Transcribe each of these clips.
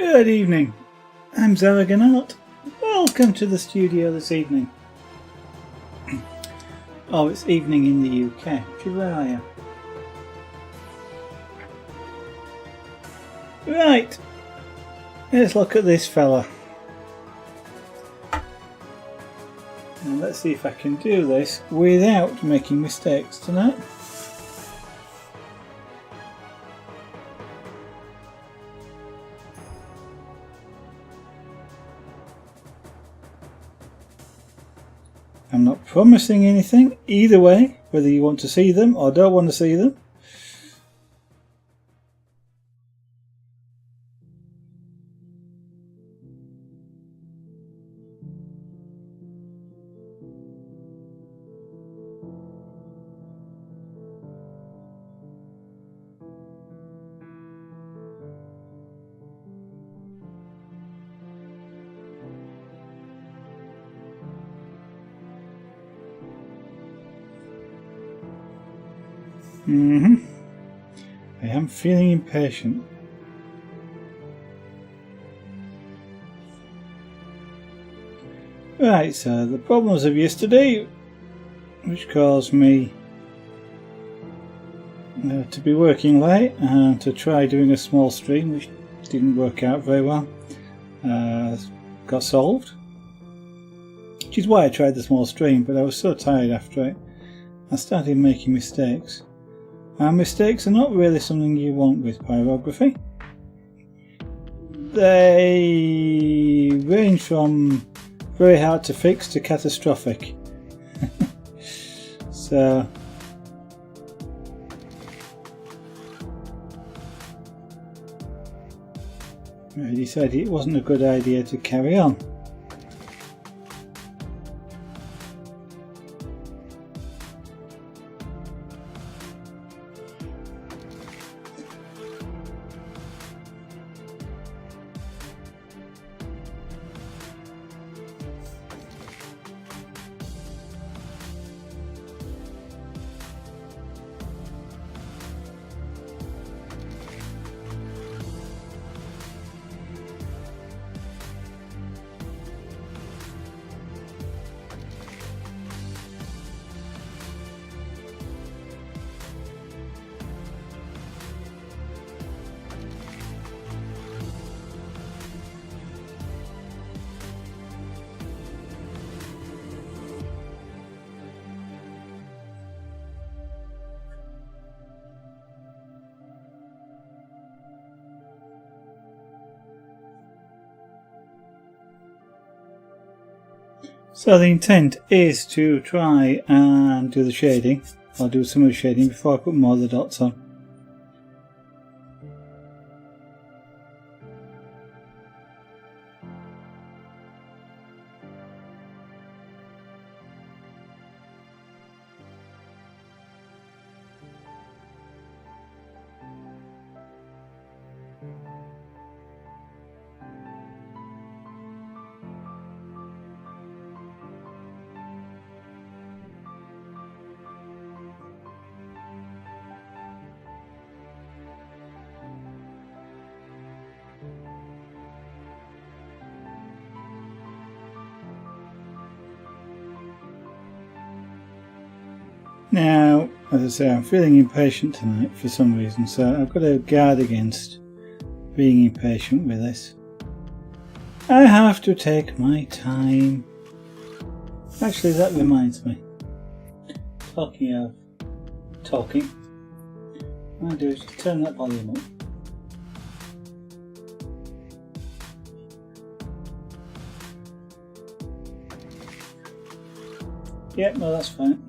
Good evening, I'm Zaragonaut. Welcome to the studio this evening. Oh, it's evening in the UK, which is where I am. Right, let's look at this fella. And let's see if I can do this without making mistakes tonight. I'm not promising anything either way, whether you want to see them or don't want to see them. I am feeling impatient. Right, so the problems of yesterday, which caused me to be working late and to try doing a small stream, which didn't work out very well, got solved. Which is why I tried the small stream, but I was so tired after it, I started making mistakes. And mistakes are not really something you want with pyrography. They range from very hard to fix to catastrophic. So I decided it wasn't a good idea to carry on. So the intent is to try and do the shading. I'll do some of the shading before I put more of the dots on. Now, as I say, I'm feeling impatient tonight for some reason, so I've got to guard against being impatient with this. I have to take my time. Actually, that reminds me. Talking of talking, what I'll do is just turn that volume up. Yep, no, that's fine.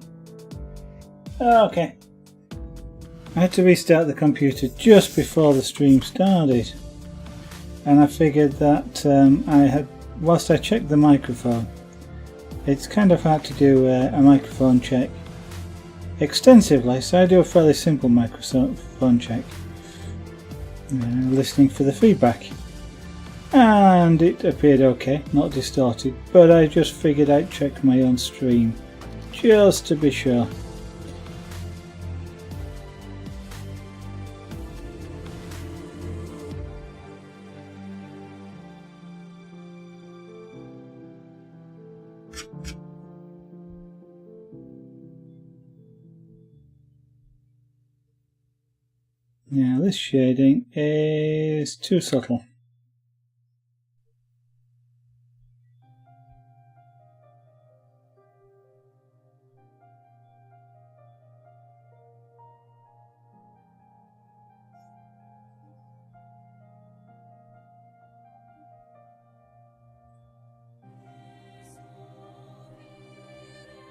Okay. I had to restart the computer just before the stream started, and I figured that whilst I checked the microphone, it's kind of hard to do a microphone check extensively, so I do a fairly simple microphone check, listening for the feedback, and it appeared okay, not distorted, but I just figured I'd check my own stream just to be sure. Now this shading is too subtle.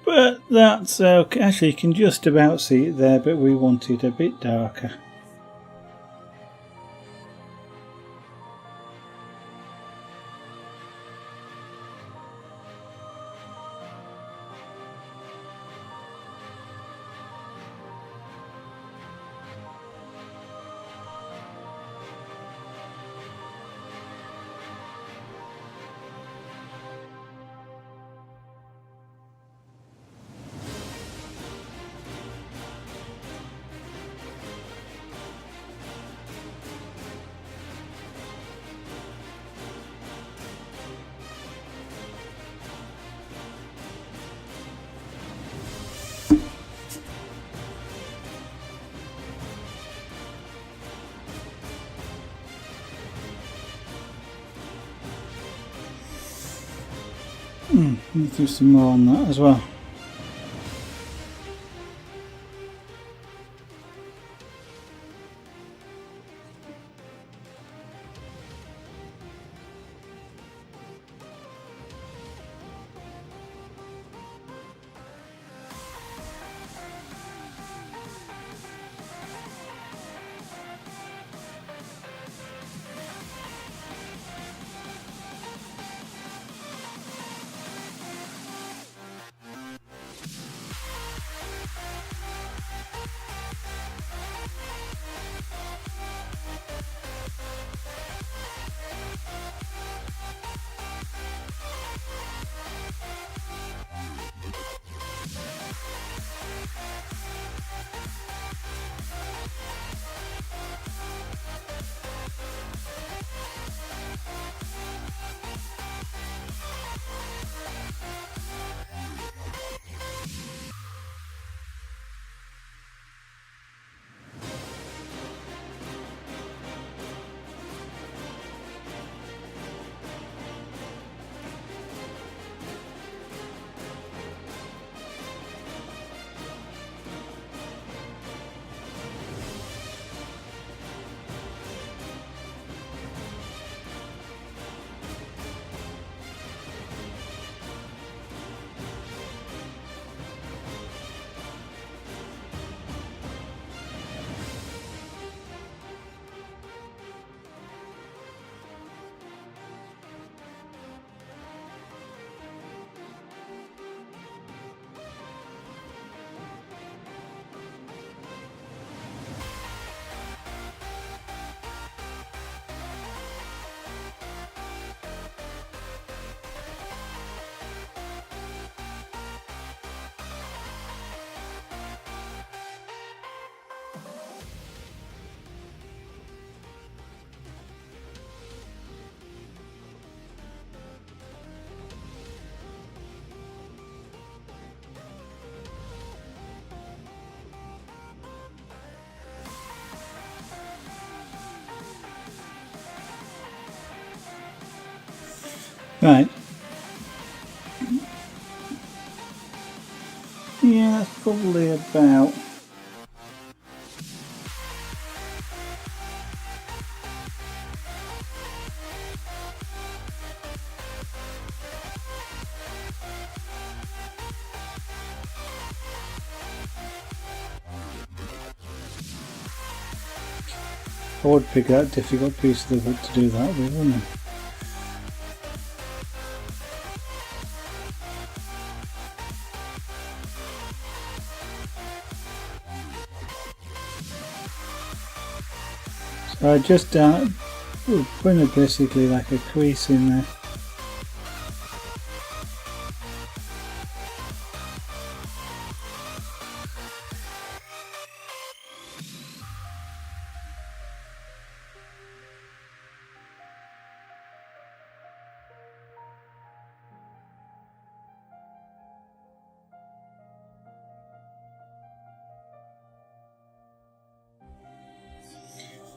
But that's okay. Actually, you can just about see it there, but we want it a bit darker. Let's do some more on that as well. Right. Yeah, that's probably about. I would pick out difficult pieces of wood to do that with, wouldn't I? So I just put basically like a crease in there.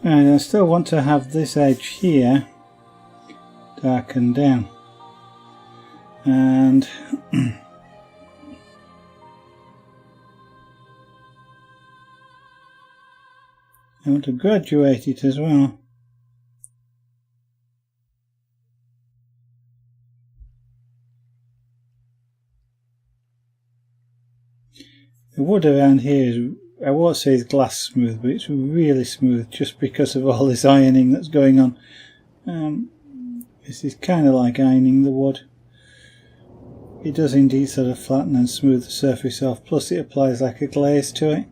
And I still want to have this edge here darkened down, and I want to graduate it as well. The wood around here is, I won't say it's glass smooth, but it's really smooth just because of all this ironing that's going on. This is kind of like ironing the wood. It does indeed sort of flatten and smooth the surface off, plus it applies like a glaze to it.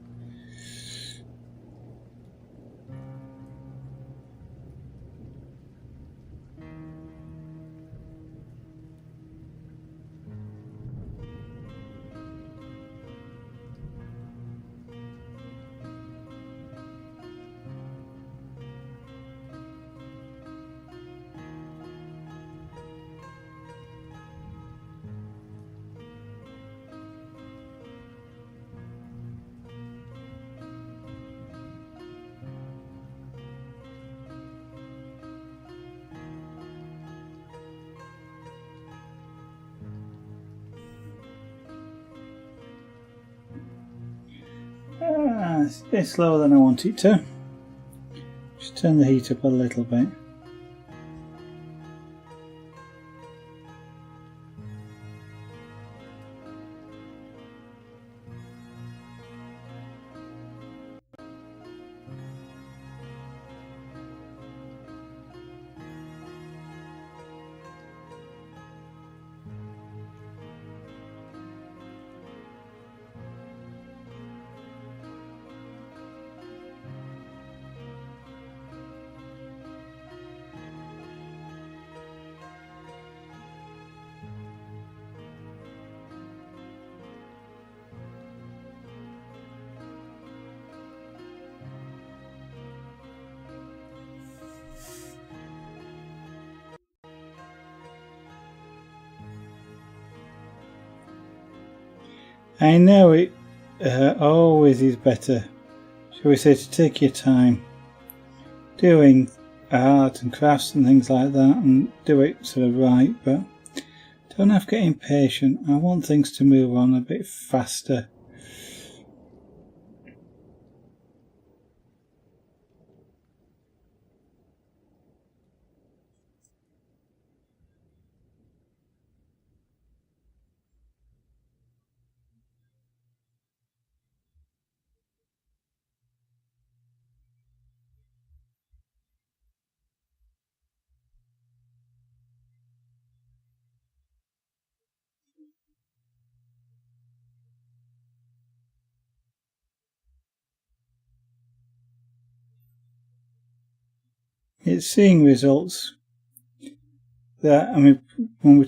It's a bit slower than I want it to. Just turn the heat up a little bit. I know it always is better, shall we say, to take your time doing art and crafts and things like that and do it sort of right, but don't have to get impatient. I want things to move on a bit faster. It's seeing results that, I mean, when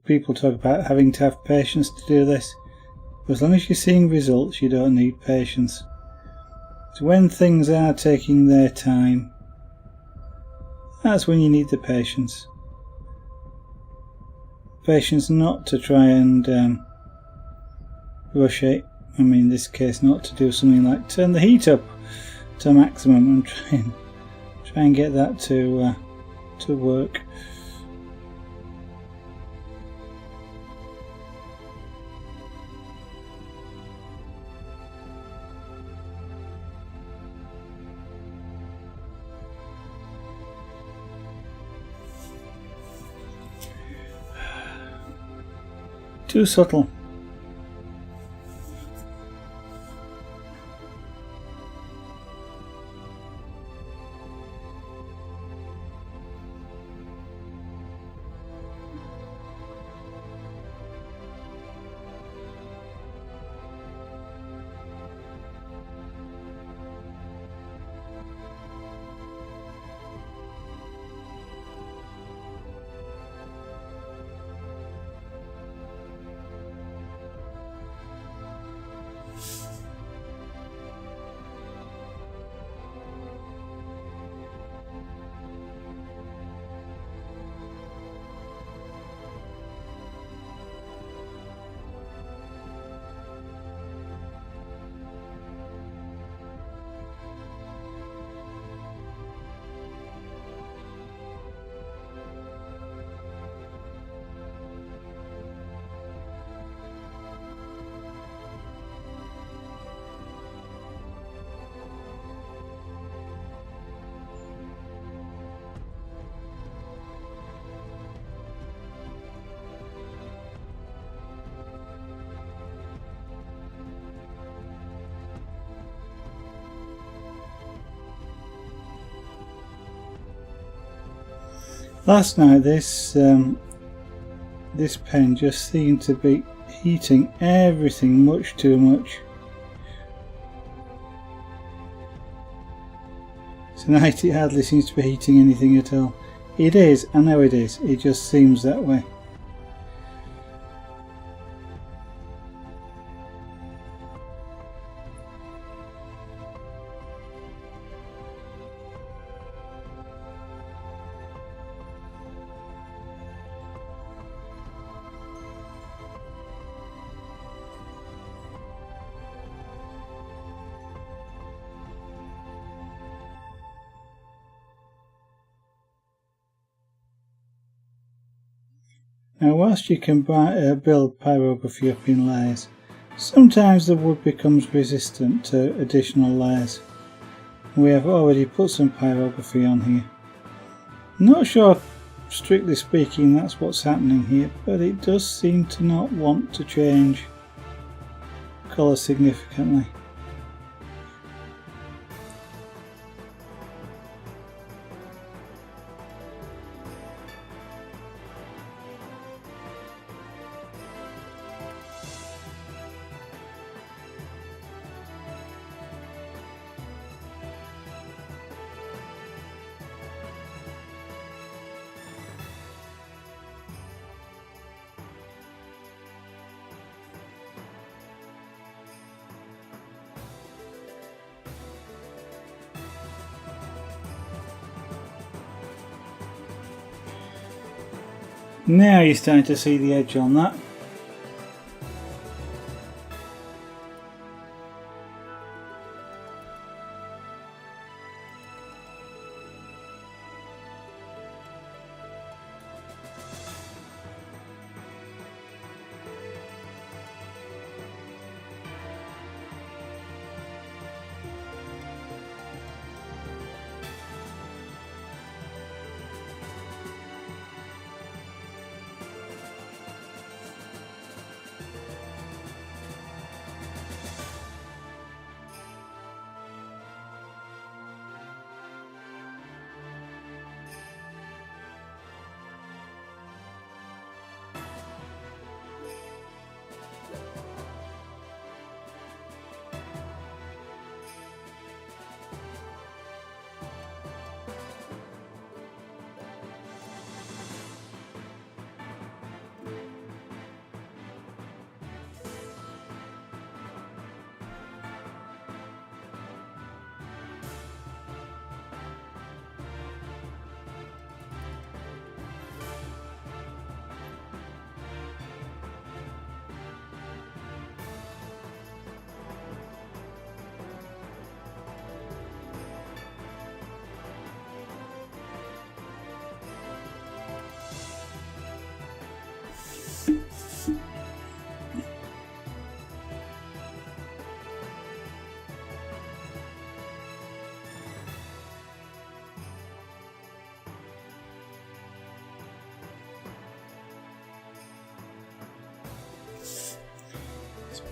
people talk about having to have patience to do this. As long as you're seeing results, you don't need patience. So when things are taking their time, that's when you need the patience. Patience not to try and rush it. I mean, in this case, not to do something like turn the heat up to maximum and try and get that to work. Too subtle. Last night this pen just seemed to be heating everything much too much. Tonight it hardly seems to be heating anything at all. It is, I know it is, it just seems that way. Now whilst you can build pyrography up in layers, sometimes the wood becomes resistant to additional layers. We have already put some pyrography on here. Not sure, strictly speaking, that's what's happening here, but it does seem to not want to change colour significantly. Now you're starting to see the edge on that.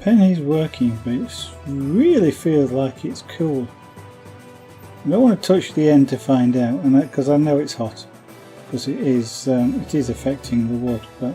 Pen is working, but it really feels like it's cool. I don't want to touch the end to find out, and because I know it's hot, because it is affecting the wood. But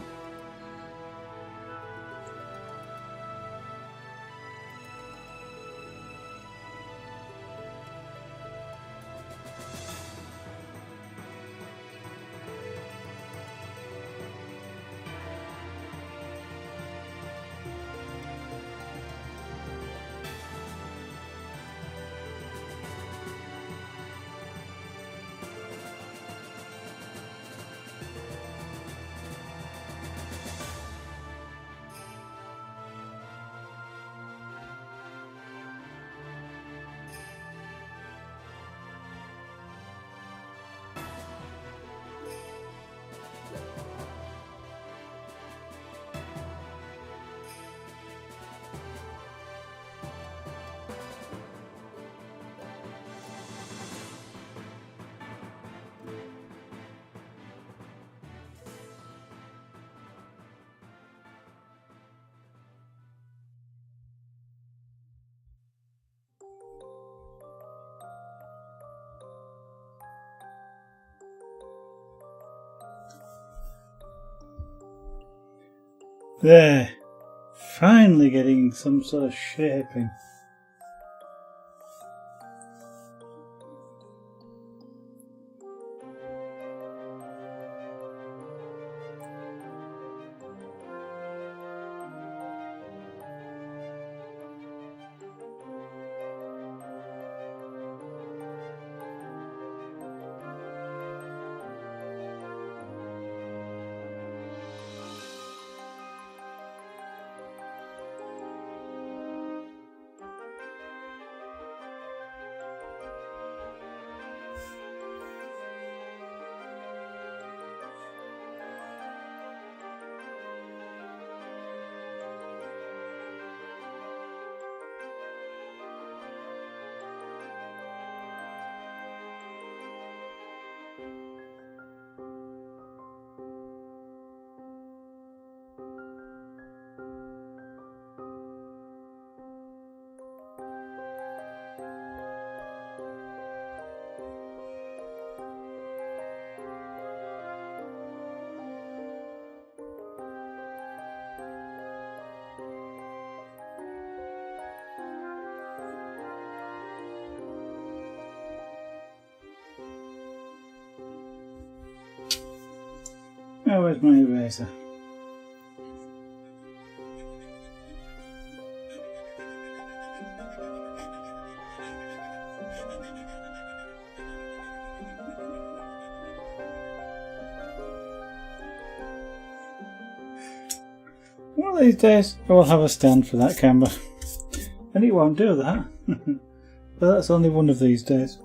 There. Finally getting some sort of shaping. Oh, where's my eraser? One of these days I will have a stand for that camera. And it won't do that. But that's only one of these days.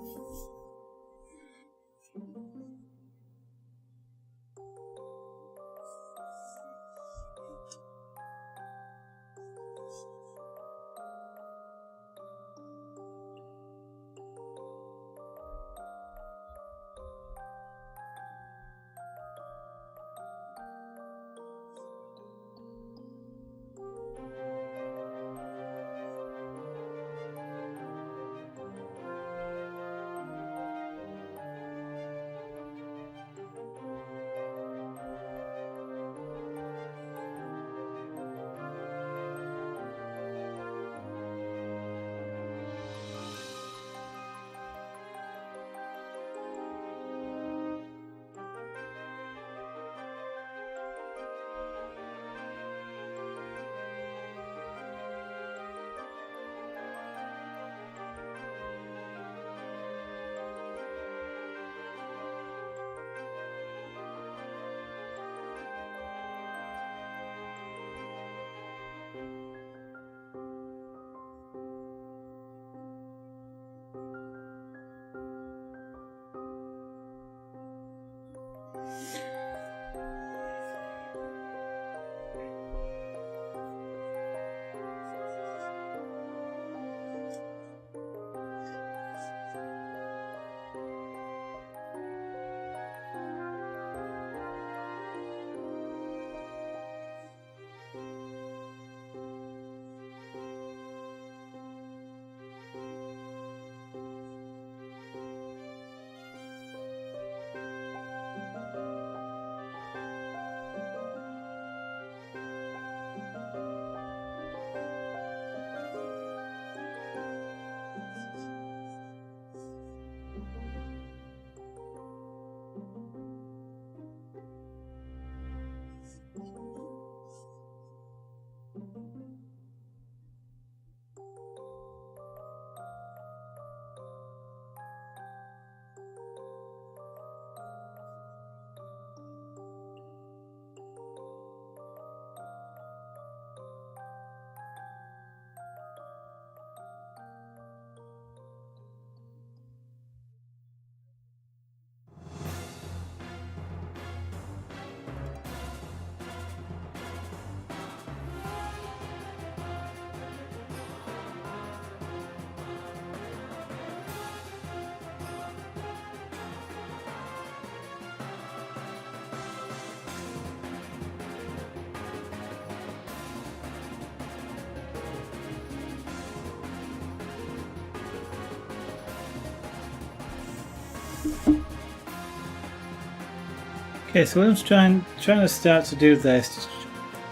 Okay, so what I'm trying to start to do this,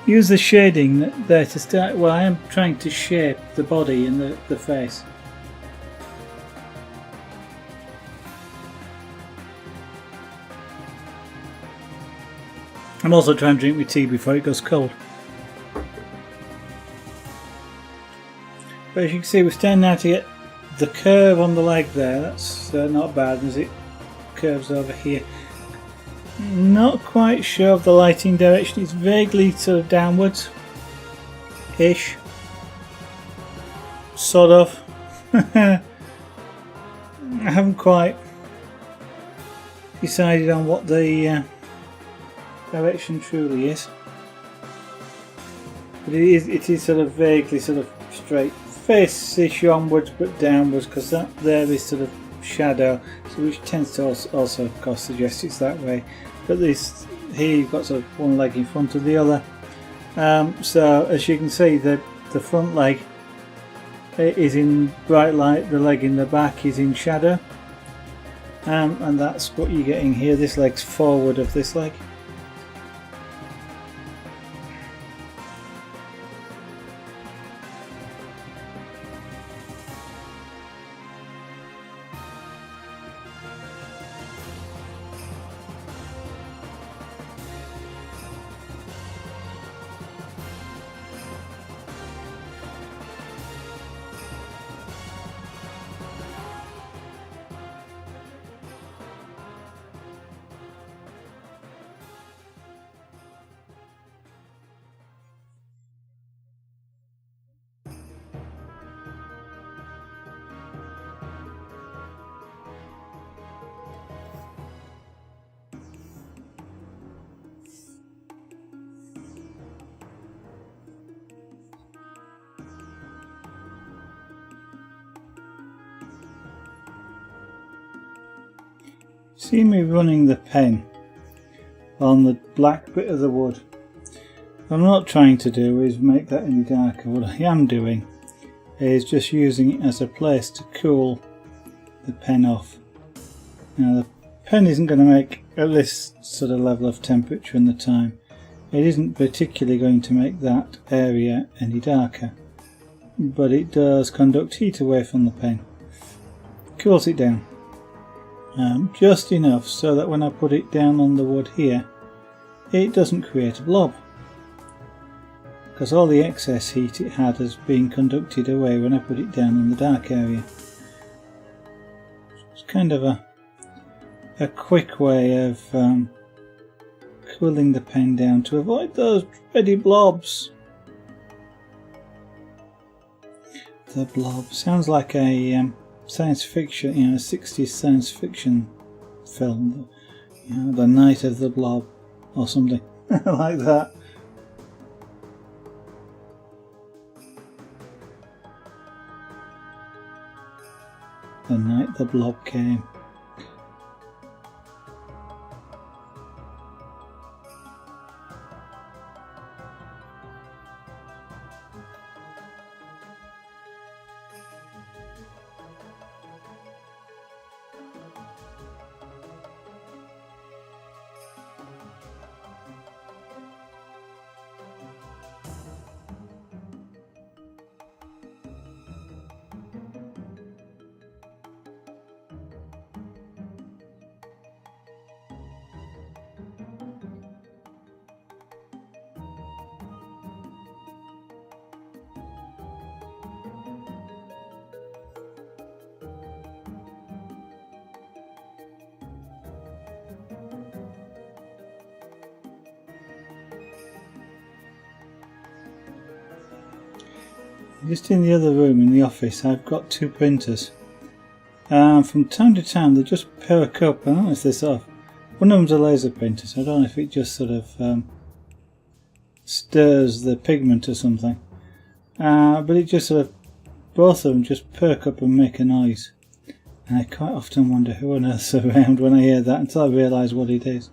use the shading there to start. Well, I am trying to shape the body and the face. I'm also trying to drink my tea before it goes cold. But as you can see, we're starting now to get the curve on the leg there. That's not bad as it curves over here. Not quite sure of the lighting direction. It's vaguely sort of downwards ish, sort of. I haven't quite decided on what the direction truly is, but it is sort of vaguely sort of straight face-ish onwards but downwards, because that there is sort of shadow, so which tends to also of course suggest it's that way. But this here you've got sort of one leg in front of the other, so as you can see the front leg is in bright light, the leg in the back is in shadow, and that's what you're getting here. This leg's forward of this leg. See me running the pen on the black bit of the wood. What I'm not trying to do is make that any darker. What I am doing is just using it as a place to cool the pen off. Now the pen isn't going to make at this sort of level of temperature in the time. It isn't particularly going to make that area any darker, but it does conduct heat away from the pen. Cools it down. Just enough so that when I put it down on the wood here, it doesn't create a blob, because all the excess heat it had has been conducted away when I put it down in the dark area. It's kind of a quick way of cooling the pen down to avoid those dready blobs. The blob sounds like a science fiction, you know, a 60s science fiction film, you know, The Night of the Blob or something like that. The night the blob came. Just in the other room in the office, I've got two printers. From time to time they just perk up. I don't know if they're sort of, one of them's a laser printer, so I don't know if it just sort of stirs the pigment or something. But it just sort of, both of them just perk up and make a noise. And I quite often wonder who on earth's around when I hear that, until I realise what it is.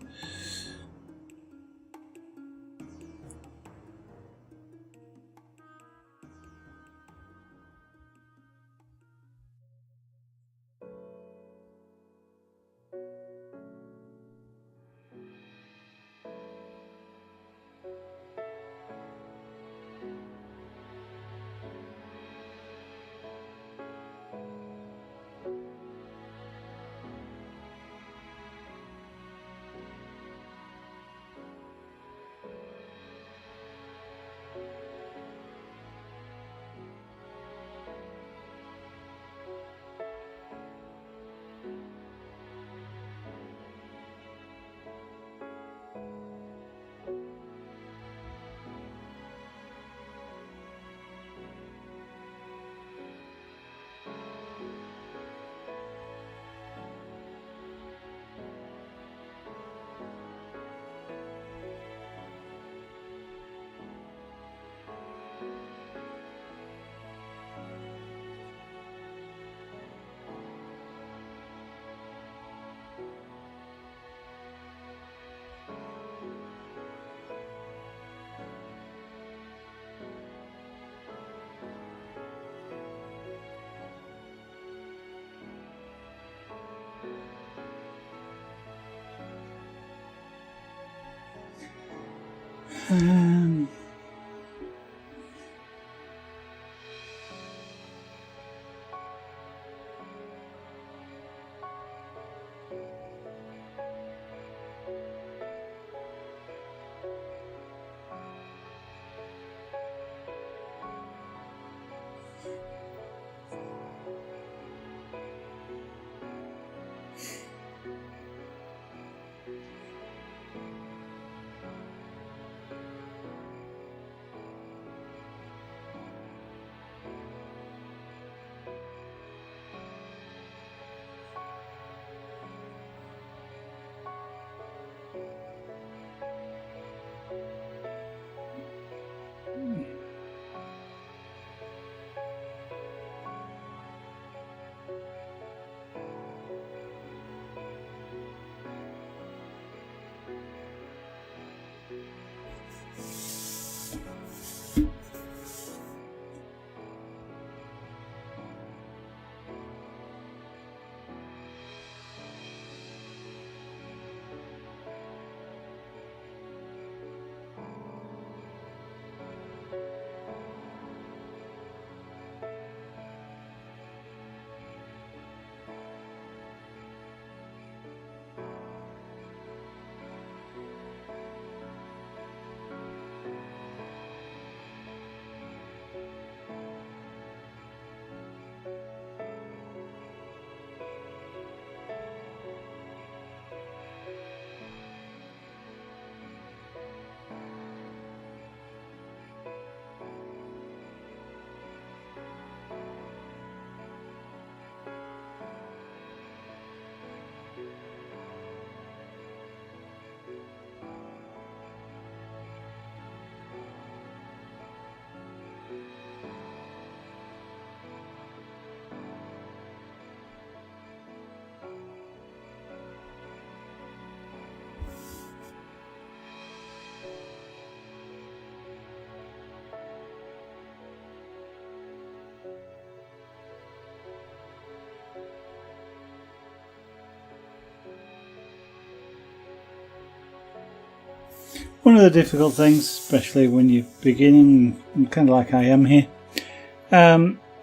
One of the difficult things, especially when you're beginning, kind of like I am here,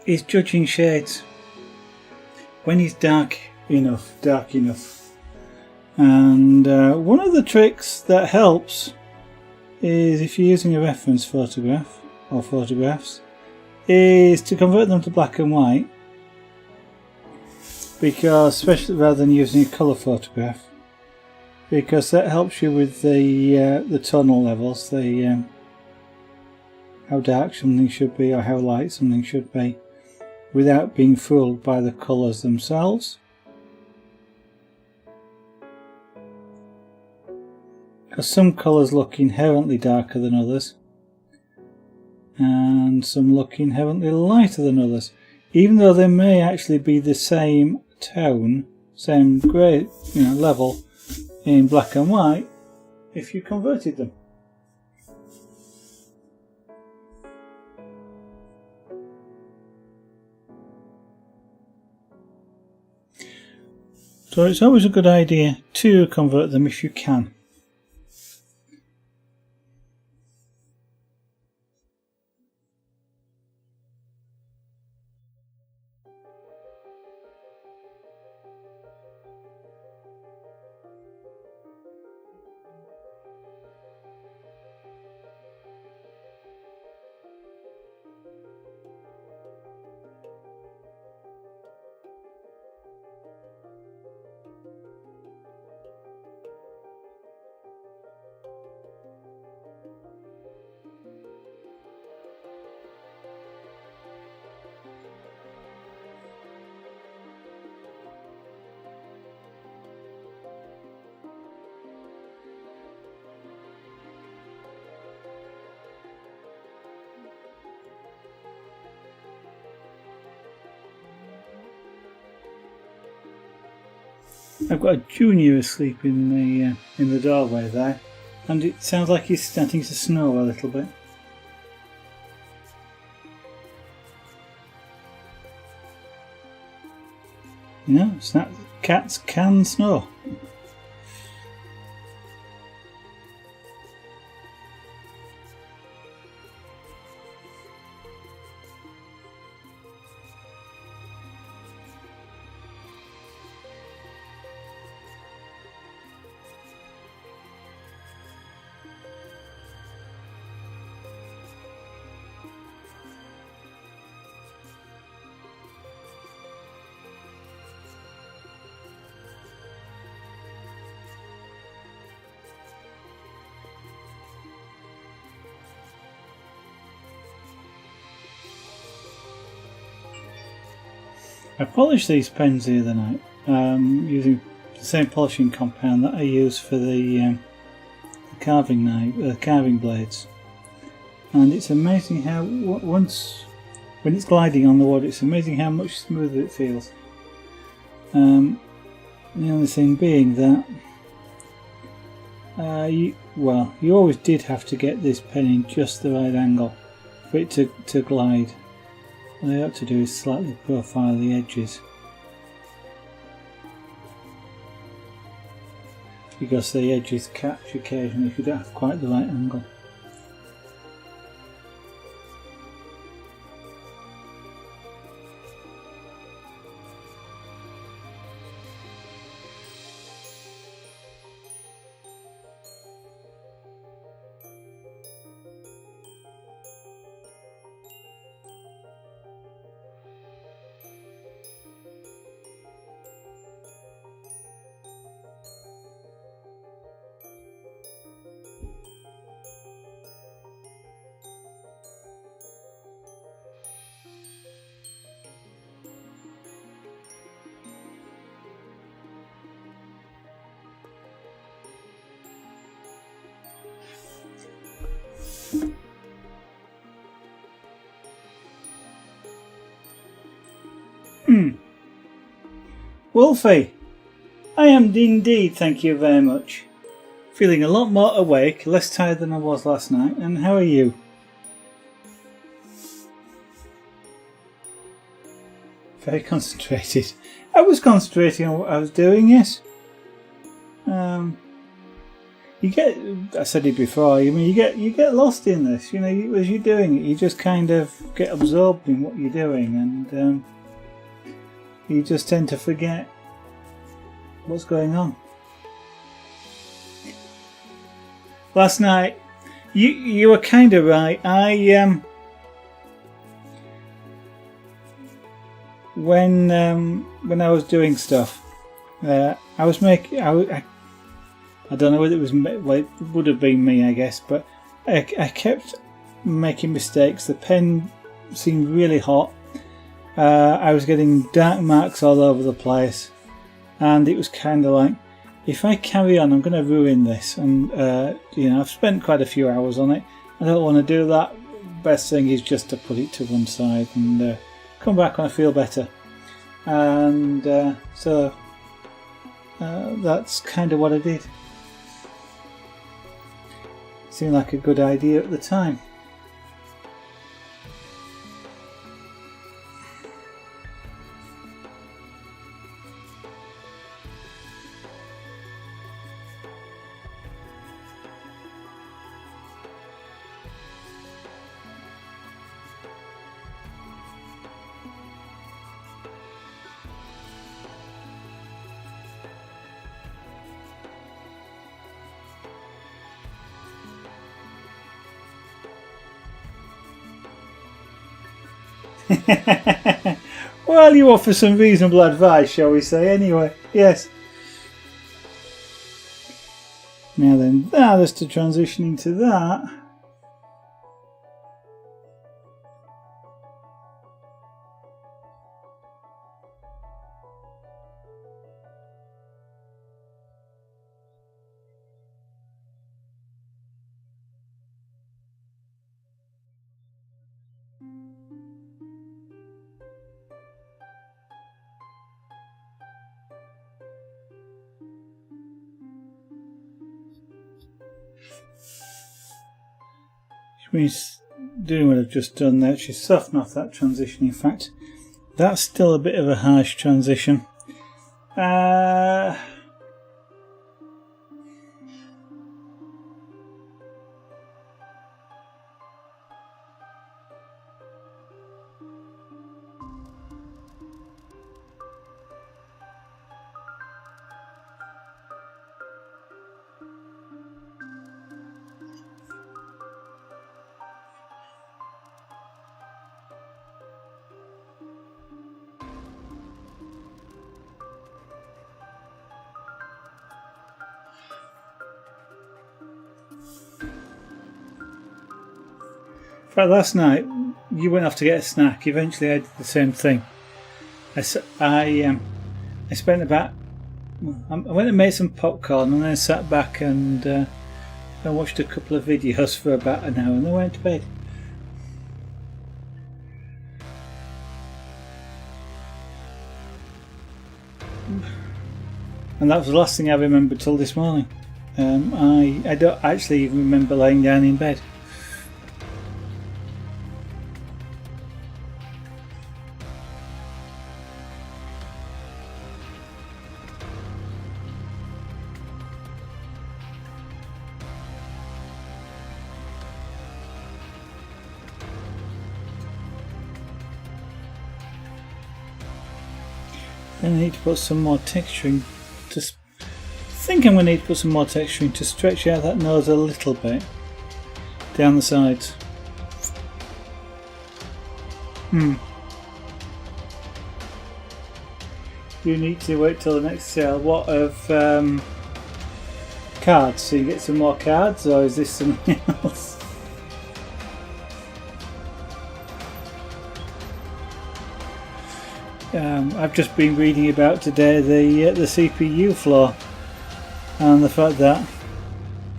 is judging shades. When he's dark enough. And one of the tricks that helps is, if you're using a reference photograph or photographs, is to convert them to black and white, because especially rather than using a colour photograph, because that helps you with the tonal levels, how dark something should be or how light something should be, without being fooled by the colours themselves. Because some colours look inherently darker than others, and some look inherently lighter than others, even though they may actually be the same tone, same grey level in black and white if you converted them. So it's always a good idea to convert them if you can. I've got a junior asleep in the doorway there, and it sounds like he's starting to snore a little bit. You know, cats can snore. I polished these pens the other night using the same polishing compound that I use for the carving knife, carving blades, and it's amazing how once when it's gliding on the wood, it's amazing how much smoother it feels. The only thing being that you always did have to get this pen in just the right angle for it to glide. What I ought to do is slightly profile the edges, because the edges catch occasionally if you don't have quite the right angle. Wolfie, I am indeed, thank you very much. Feeling a lot more awake, less tired than I was last night, and how are you? Very concentrated. I was concentrating on what I was doing, yes. You get, I said it before, I mean, you get lost in this, you know, as you're doing it, you just kind of get absorbed in what you're doing, and you just tend to forget what's going on. Last night, you were kind of right. When I was doing stuff, I was making. I don't know whether it was. Well, it would have been me, I guess. But I kept making mistakes. The pen seemed really hot. I was getting dark marks all over the place, and it was kind of like, if I carry on, I'm going to ruin this. And you know, I've spent quite a few hours on it. I don't want to do that. Best thing is just to put it to one side and come back when I feel better. And so that's kind of what I did. Seemed like a good idea at the time. Well, you offer some reasonable advice, shall we say, anyway. Yes. Now then, that's to transition into that. She's doing what I've just done there. She's softened off that transition. In fact, that's still a bit of a harsh transition. In fact, last night you went off to get a snack. Eventually I did the same thing. I spent about. I went and made some popcorn and then sat back and I watched a couple of videos for about an hour and then went to bed. And that was the last thing I remember till this morning. I don't actually even remember laying down in bed. Then I need to put some more texturing. I think I'm going to need to put some more texturing to stretch out that nose a little bit down the sides. You need to wait till the next sale. What of cards? So you get some more cards, or is this something else? I've just been reading about today the CPU flaw and the fact that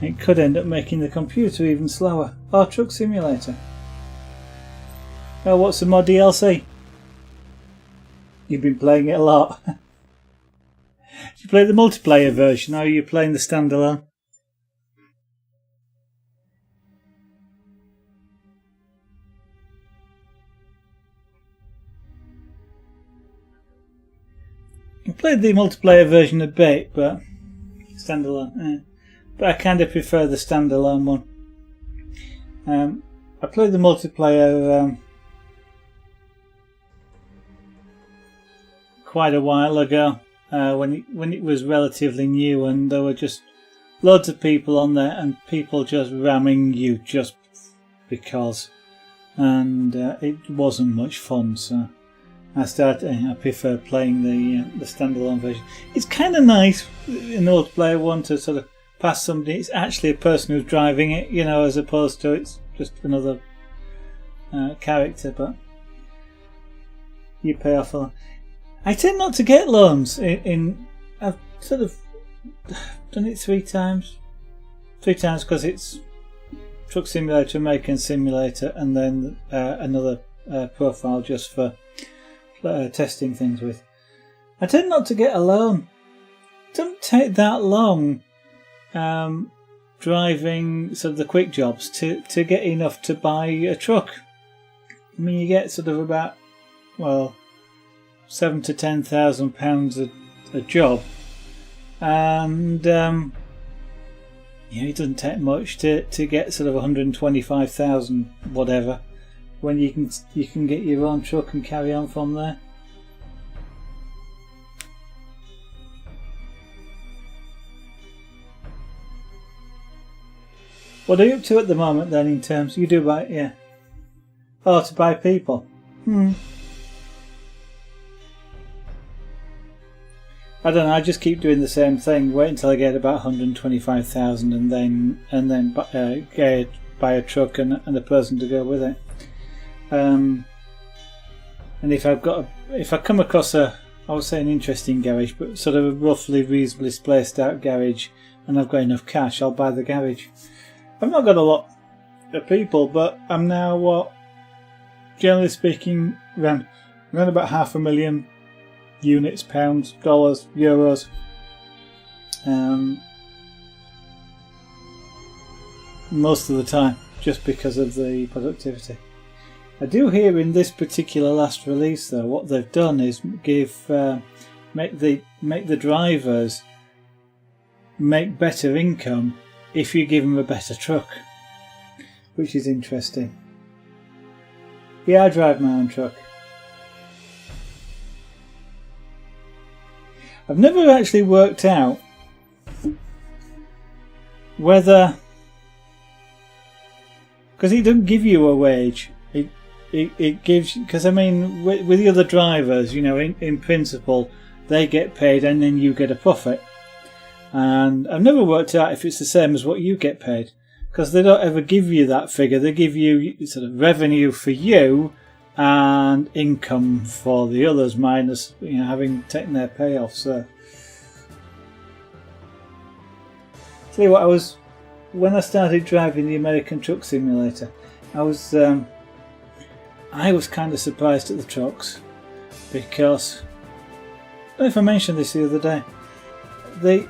it could end up making the computer even slower. Oh, Truck Simulator. Oh, what's some more DLC? You've been playing it a lot. You play the multiplayer version, or are you playing the standalone? I played the multiplayer version a bit, but standalone. But I kind of prefer the standalone one. I played the multiplayer quite a while ago when it was relatively new, and there were just loads of people on there, and people just ramming you just because, and it wasn't much fun. So I prefer playing the standalone version. It's kind of nice in the multiplayer one to sort of pass somebody. It's actually a person who's driving it, you know, as opposed to it's just another character. But you pay off for that. I tend not to get loans. I've sort of done it three times because it's Truck Simulator, American Simulator, and then another profile just for testing things with. I tend not to get a loan. It doesn't take that long driving sort of the quick jobs to get enough to buy a truck. I mean, you get sort of about, well, £7,000 to £10,000 a job, and it doesn't take much to get sort of 125,000 whatever, when you can get your own truck and carry on from there. What are you up to at the moment then, in terms you do buy, yeah? Oh, to buy people. I don't know. I just keep doing the same thing. Wait until I get about 125,000, and then buy a truck and a person to go with it. And if I come across I would say an interesting garage, but sort of a roughly reasonably spaced out garage, and I've got enough cash, I'll buy the garage. I've not got a lot of people, but I'm now generally speaking, around about 500,000 units, pounds, dollars, euros. Most of the time, just because of the productivity. I do hear in this particular last release, though, what they've done is make the drivers make better income if you give them a better truck, which is interesting. Yeah, I drive my own truck. I've never actually worked out whether, because it doesn't give you a wage. It gives, because I mean, with the other drivers, in principle, they get paid and then you get a profit. And I've never worked out if it's the same as what you get paid, because they don't ever give you that figure. They give you sort of revenue for you, and income for the others, minus having taken their payoff. So, tell you what, when I started driving the American Truck Simulator, I was kind of surprised at the trucks, because I don't know if I mentioned this the other day. They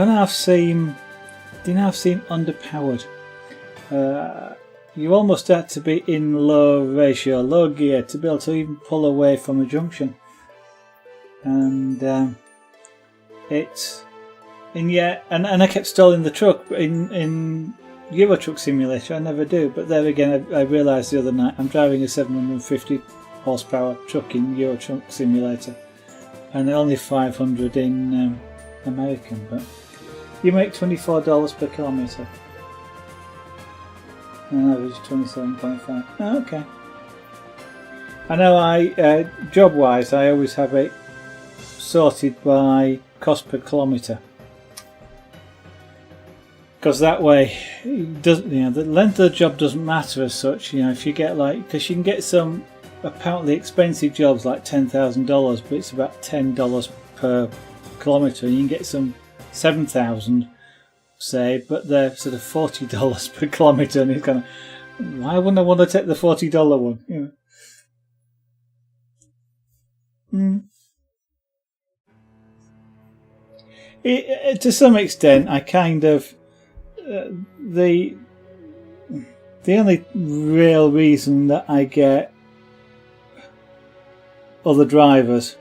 now seem underpowered. You almost had to be in low gear to be able to even pull away from a junction, and I kept stalling the truck in Euro Truck Simulator. I never do, but there again, I realised the other night I'm driving a 750 horsepower truck in Euro Truck Simulator, and only 500 in American. But you make $24 per kilometre. On average 27.5. Oh, okay. I know job-wise, I always have it sorted by cost per kilometre, because that way the length of the job doesn't matter as such. If you get because you can get some apparently expensive jobs like $10,000, but it's about $10 per kilometre. You can get some 7,000. Say, but they're sort of $40 per kilometre, and it's kind of, why wouldn't I want to take the $40 one? To some extent, I kind of the only real reason that I get other drivers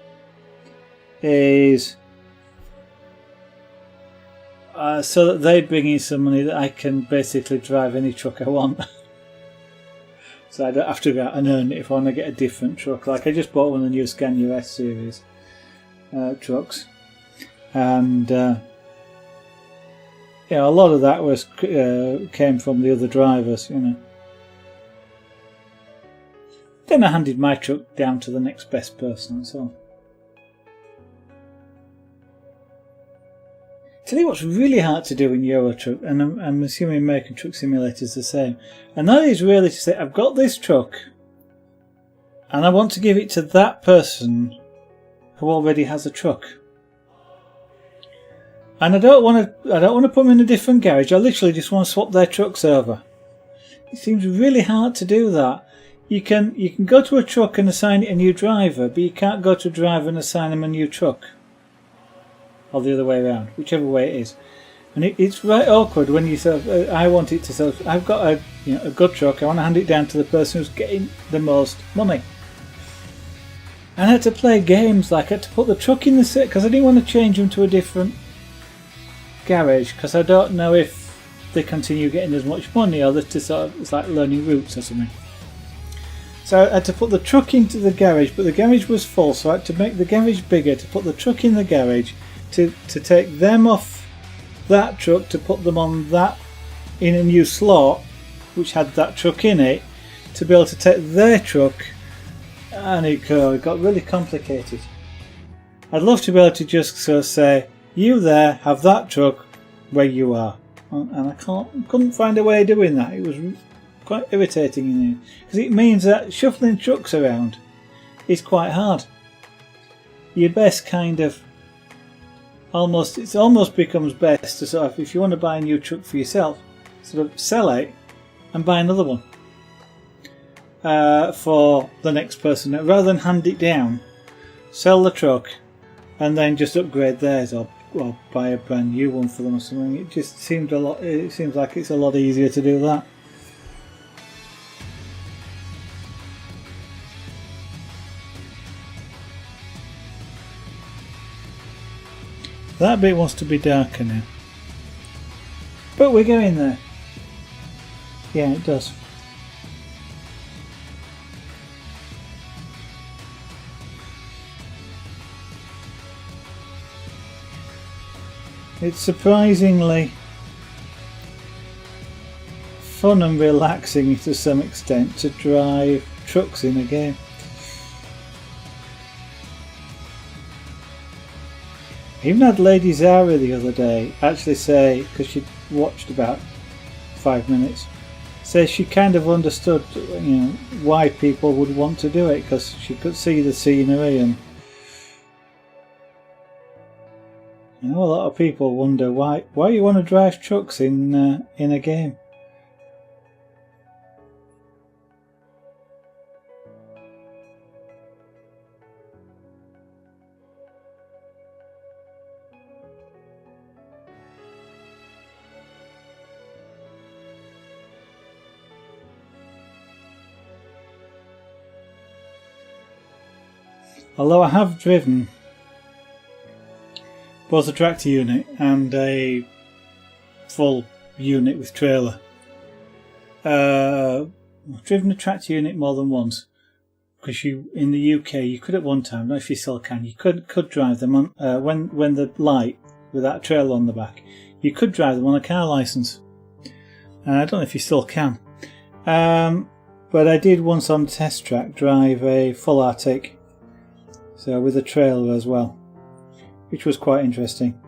is so that they bring in some money that I can basically drive any truck I want. So I don't have to go out and earn it if I want to get a different truck. Like I just bought one of the new Scania S series trucks, and a lot of that was came from the other drivers. Then I handed my truck down to the next best person. So. Tell you what's really hard to do in Euro Truck, and I'm assuming American Truck Simulator is the same, and that is really to say, I've got this truck and I want to give it to that person who already has a truck, and I don't want to put them in a different garage. I literally just want to swap their trucks over. It seems really hard to do that. You can go to a truck and assign it a new driver, but you can't go to a driver and assign them a new truck. Or the other way around, whichever way it is, and it's right awkward when you say, I want it to sell. I've got a good truck. I want to hand it down to the person who's getting the most money. And I had to play games, like I had to put the truck in the set because I didn't want to change them to a different garage, because I don't know if they continue getting as much money, or it's like learning routes or something. So I had to put the truck into the garage, but the garage was full, so I had to make the garage bigger to put the truck in the garage. To take them off that truck to put them on that in a new slot which had that truck in it, to be able to take their truck, and it got really complicated. I'd love to be able to just sort of say, you there, have that truck where you are, and I couldn't find a way of doing that. It was quite irritating in there, because it means that shuffling trucks around is quite hard. Your best kind of it almost becomes best to sort of, if you want to buy a new truck for yourself, sort of sell it and buy another one for the next person, rather than hand it down. Sell the truck and then just upgrade theirs, or buy a brand new one for them or something. It just seems it seems like it's a lot easier to do that. That bit wants to be darker now, but we're going there. Yeah, it does. It's surprisingly fun and relaxing to some extent to drive trucks in a game. I even had Lady Zara the other day actually say, because she'd watched about 5 minutes, So she kind of understood, you know, why people would want to do it, because she could see the scenery, and you know, a lot of people wonder why you want to drive trucks in a game. Although I have driven both a tractor unit and a full unit with trailer. I've driven a tractor unit more than once, because in the UK you could at one time, I don't know if you still can, you could drive them on when the light with that trailer on the back, you could drive them on a car licence. I don't know if you still can, but I did once on test track drive a full Arctic. So with a trailer as well, which was quite interesting.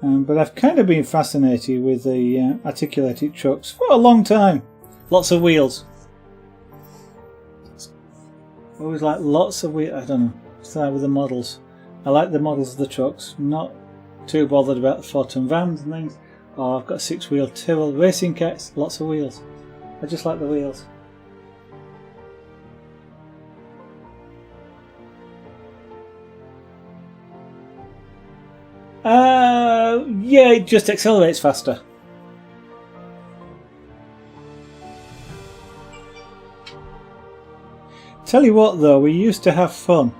But I've kind of been fascinated with the articulated trucks for a long time. Lots of wheels. Always like lots of wheels. I don't know. Start with the models. I like the models of the trucks. I'm not too bothered about the 4-ton vans and things. Oh, I've got a 6-wheel Tyrrell racing cats. Lots of wheels. I just like the wheels. Yeah, it just accelerates faster. Tell you what though, we used to have fun.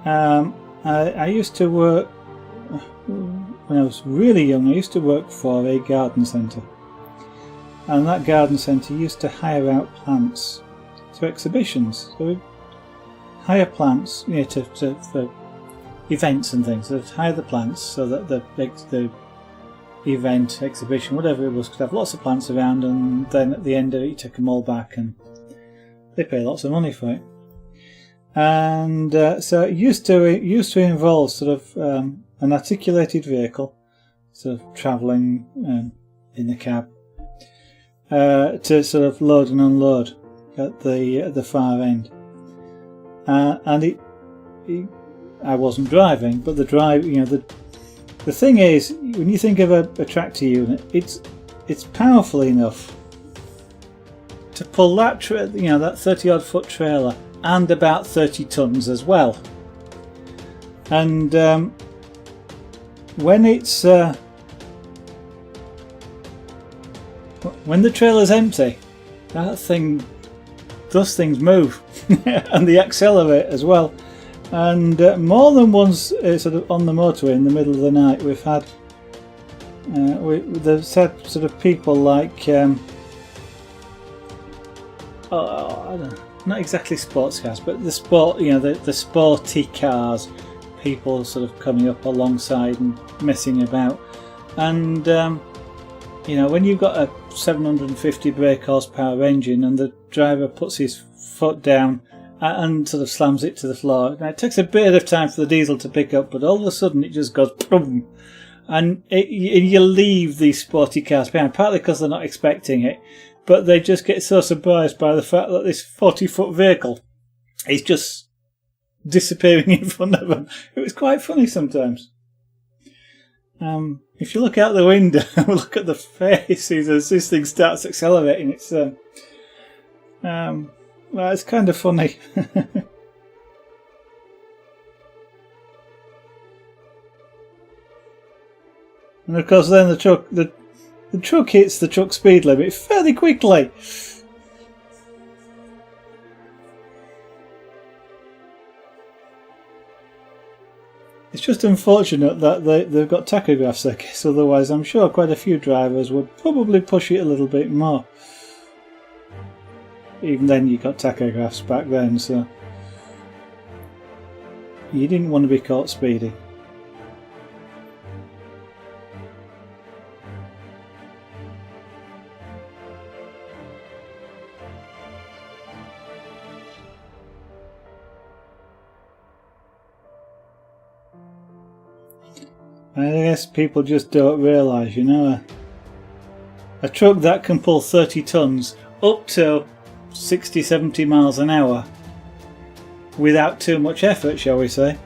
I used to work, when I was really young, I used to work for a garden centre. And that garden centre used to hire out plants to exhibitions. So we'd hire plants, you know, for events and things. So they'd hire the plants so that the event, exhibition, whatever it was, could have lots of plants around, and then at the end of it you take them all back and they pay lots of money for it. And so it used to involve sort of an articulated vehicle, sort of travelling in the cab, to sort of load and unload at the far end. And I wasn't driving, but the thing is, when you think of a tractor unit, it's powerful enough to pull that that 30-odd foot trailer and about 30 tons as well. And when it's when the trailer's empty, those things move and they accelerate as well. And more than once, sort of on the motorway in the middle of the night, we've had they've said sort of people like I don't know, not exactly sports cars, but the sporty cars, people sort of coming up alongside and messing about. And when you've got a 750 brake horsepower engine and the driver puts his foot down and sort of slams it to the floor. Now, it takes a bit of time for the diesel to pick up, but all of a sudden it just goes boom, and you leave these sporty cars behind, partly because they're not expecting it, but they just get so surprised by the fact that this 40-foot vehicle is just disappearing in front of them. It was quite funny sometimes. If you look out the window and look at the faces as this thing starts accelerating, it's well, it's kind of funny. And of course then the truck hits the truck speed limit fairly quickly. It's just unfortunate that they've got tachographs, I guess, otherwise I'm sure quite a few drivers would probably push it a little bit more. Even then you got tachographs back then, so you didn't want to be caught speeding. I guess people just don't realise, a truck that can pull 30 tons up to 60-70 miles an hour without too much effort, shall we say.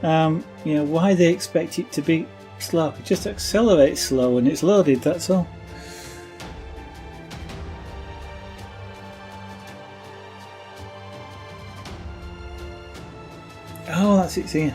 You know, why they expect it to be slow? It just accelerates slow when it's loaded, that's all. Oh, that's it here.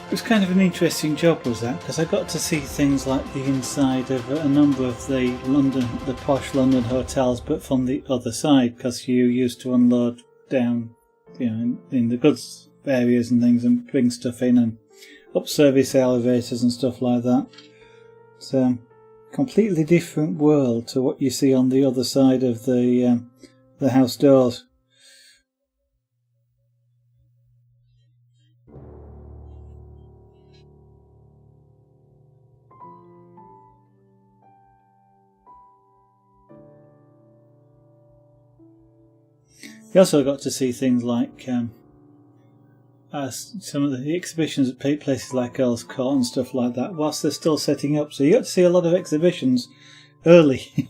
It was kind of an interesting job, was that, because I got to see things like the inside of a number of the posh London hotels, but from the other side, because you used to unload down, you know, in the goods areas and things, and bring stuff in and up service elevators and stuff like that. It's a completely different world to what you see on the other side of the house doors. You also got to see things like some of the exhibitions at places like Earl's Court and stuff like that, whilst they're still setting up. So you got to see a lot of exhibitions early,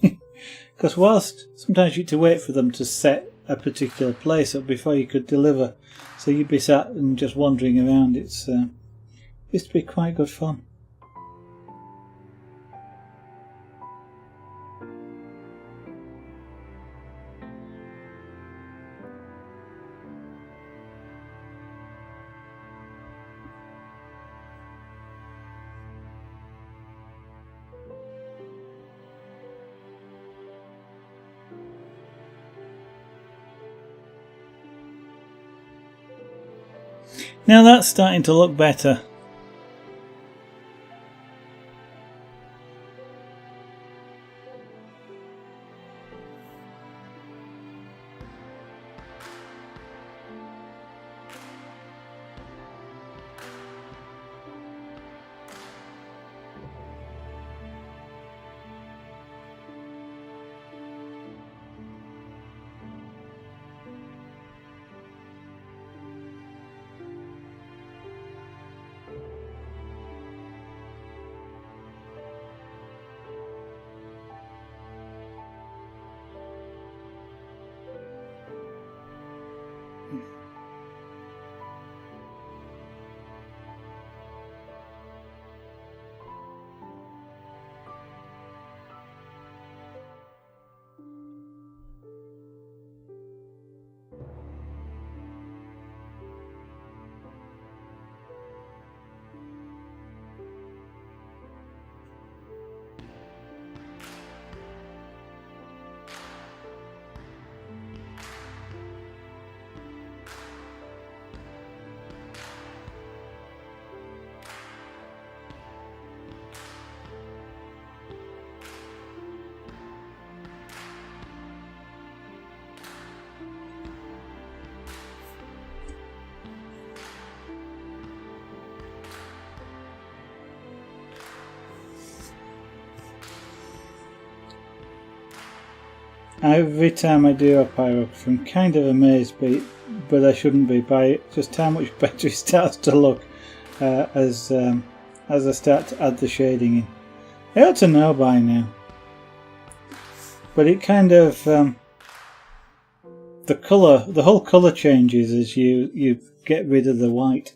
because whilst sometimes you had to wait for them to set a particular place up before you could deliver, so you'd be sat and just wandering around. It's used to be quite good fun. Now that's starting to look better. Every time I do a pyrography, I'm kind of amazed by it, but I shouldn't be, by just how much better it starts to look as I start to add the shading in. I ought to know by now, but it kind of the whole colour changes as you get rid of the white.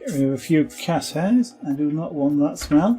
Get rid of a few cat hairs. I do not want that smell.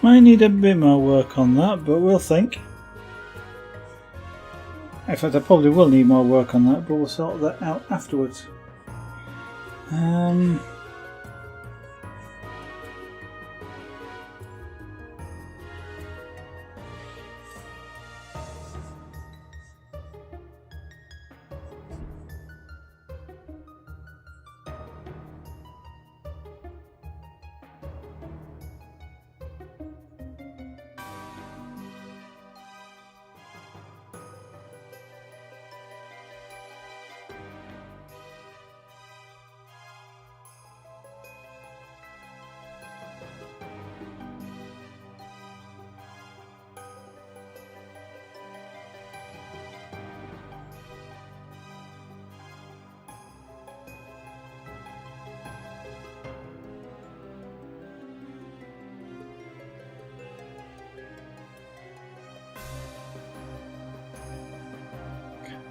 Might need a bit more work on that, but we'll think. In fact, I probably will need more work on that, but we'll sort that out afterwards.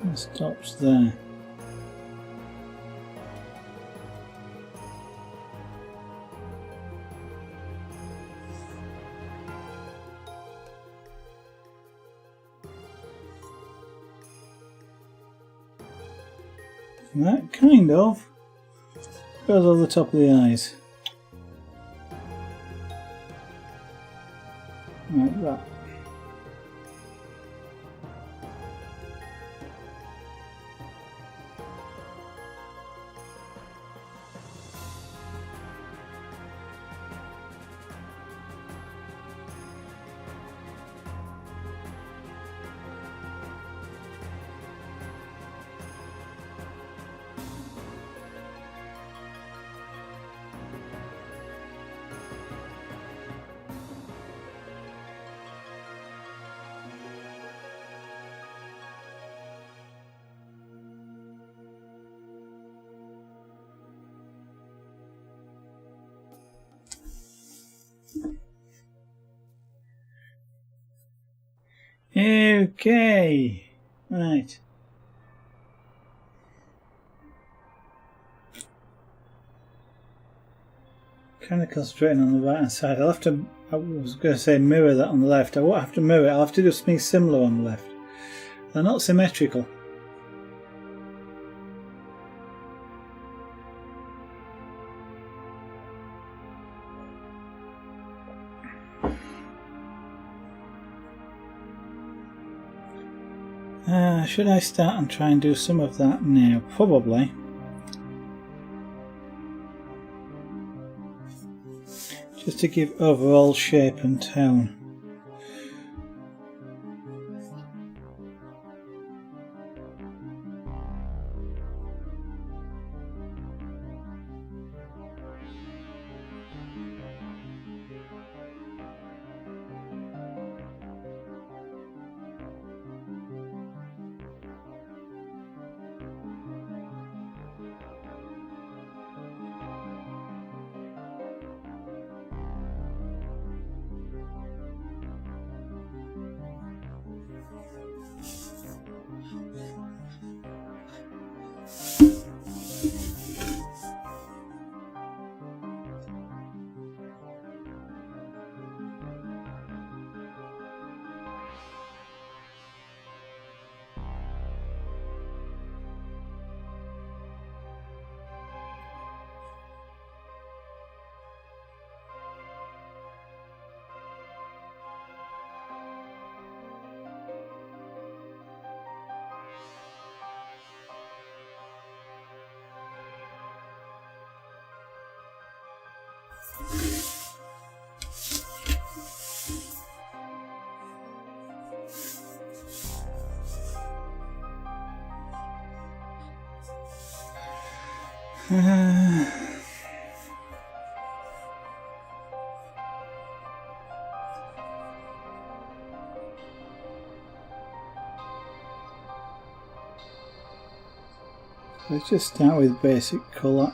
It stops there. And that kind of goes over the top of the eyes. Like that. Okay, right. Kind of concentrating on the right hand side. I'll have to, I was going to say mirror that on the left. I won't have to mirror it, I'll have to do something similar on the left. They're not symmetrical. Should I start and try and do some of that now? Probably. Just to give overall shape and tone. Let's just start with basic colour.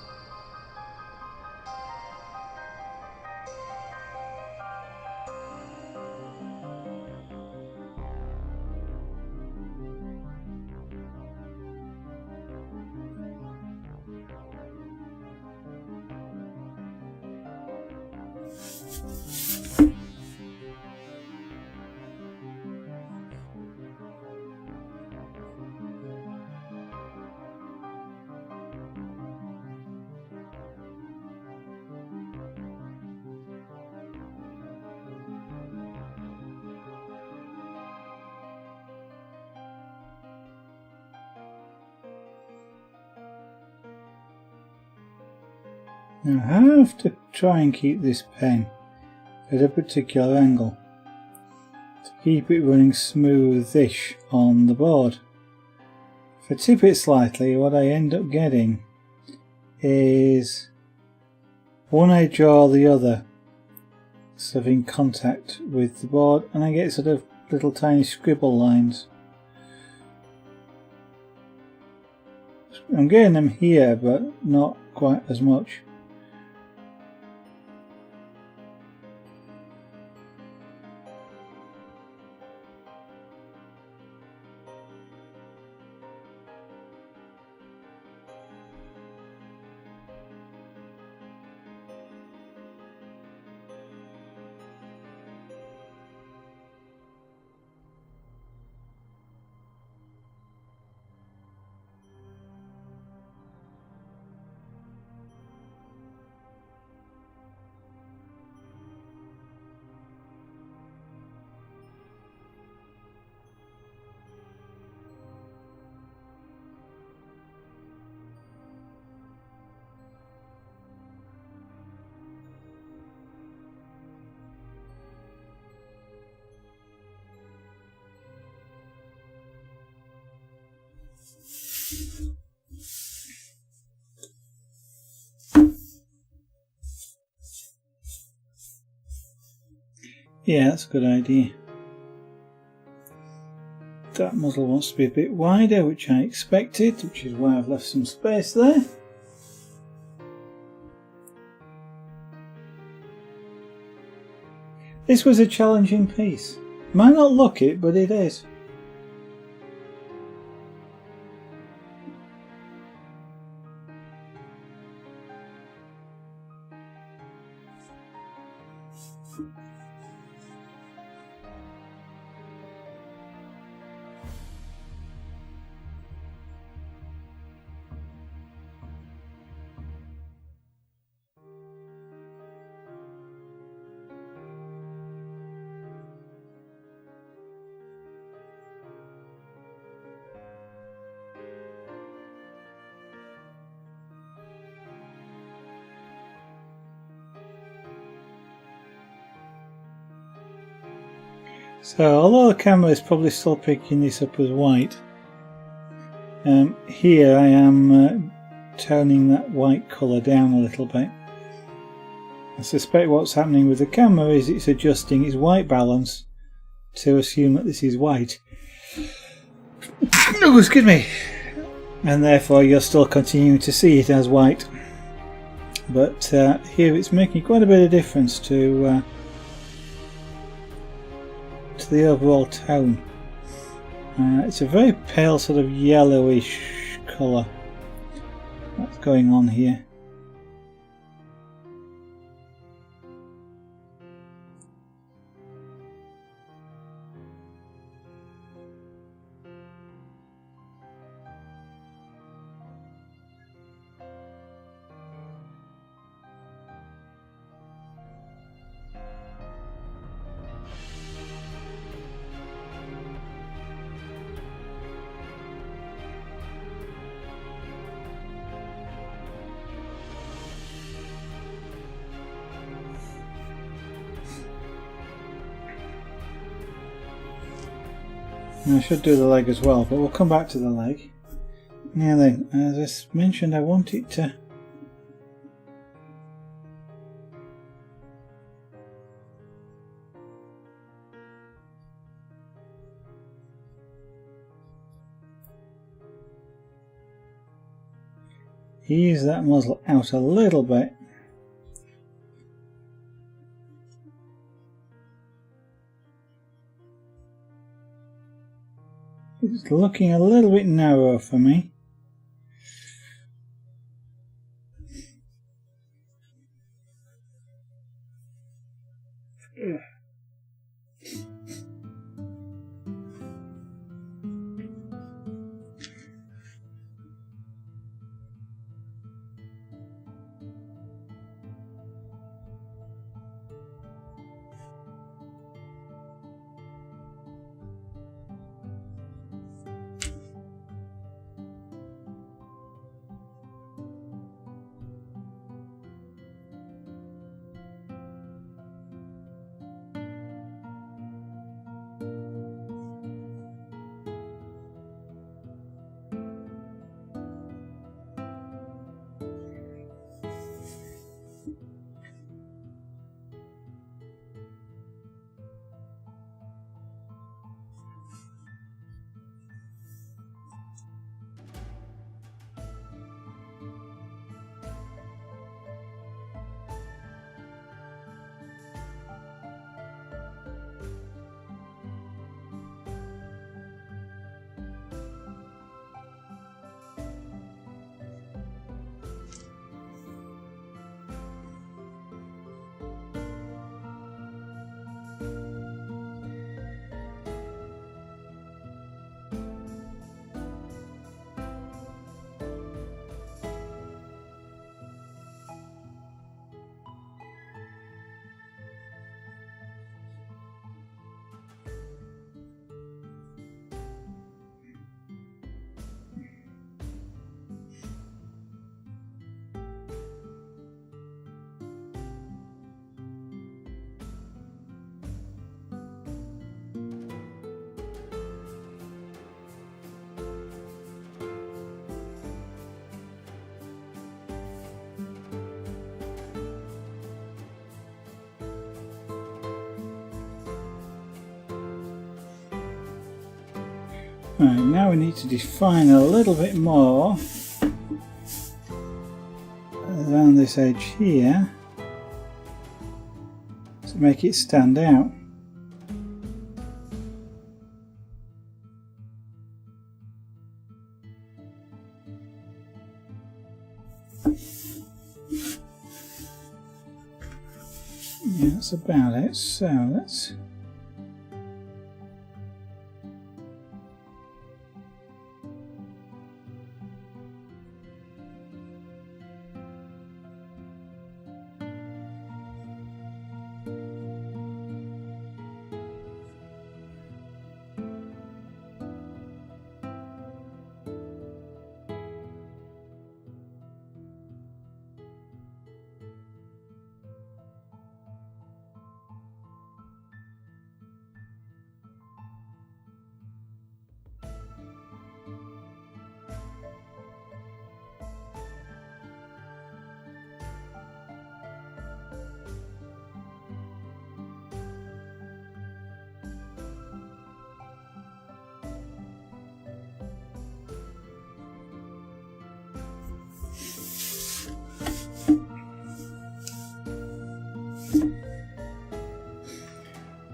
Now I have to try and keep this pen at a particular angle to keep it running smoothish on the board. If I tip it slightly, what I end up getting is one edge or the other sort of in contact with the board, and I get sort of little tiny scribble lines. I'm getting them here, but not quite as much. Yeah, that's a good idea. That muzzle wants to be a bit wider, which I expected, which is why I've left some space there. This was a challenging piece. Might not look it, but it is. So, although the camera is probably still picking this up as white, here I am toning that white colour down a little bit. I suspect what's happening with the camera is it's adjusting its white balance to assume that this is white. Oh, excuse me! And therefore you're still continuing to see it as white. But here it's making quite a bit of difference to the overall tone. It's a very pale sort of yellowish colour that's going on here. And I should do the leg as well, but we'll come back to the leg. Now then, as I mentioned, I want it to ease that muzzle out a little bit. It's looking a little bit narrow for me. Right, now we need to define a little bit more around this edge here to make it stand out. Yeah, that's about it. So let's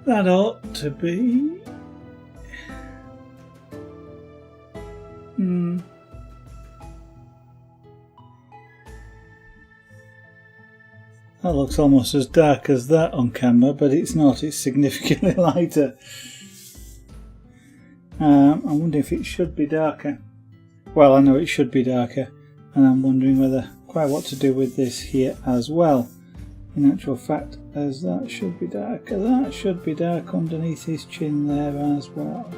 that ought to be that looks almost as dark as that on camera, but it's not, it's significantly lighter. I'm wondering if it should be darker. Well, I know it should be darker, and I'm wondering whether quite what to do with this here as well. In actual fact, as that should be darker, that should be dark underneath his chin there as well.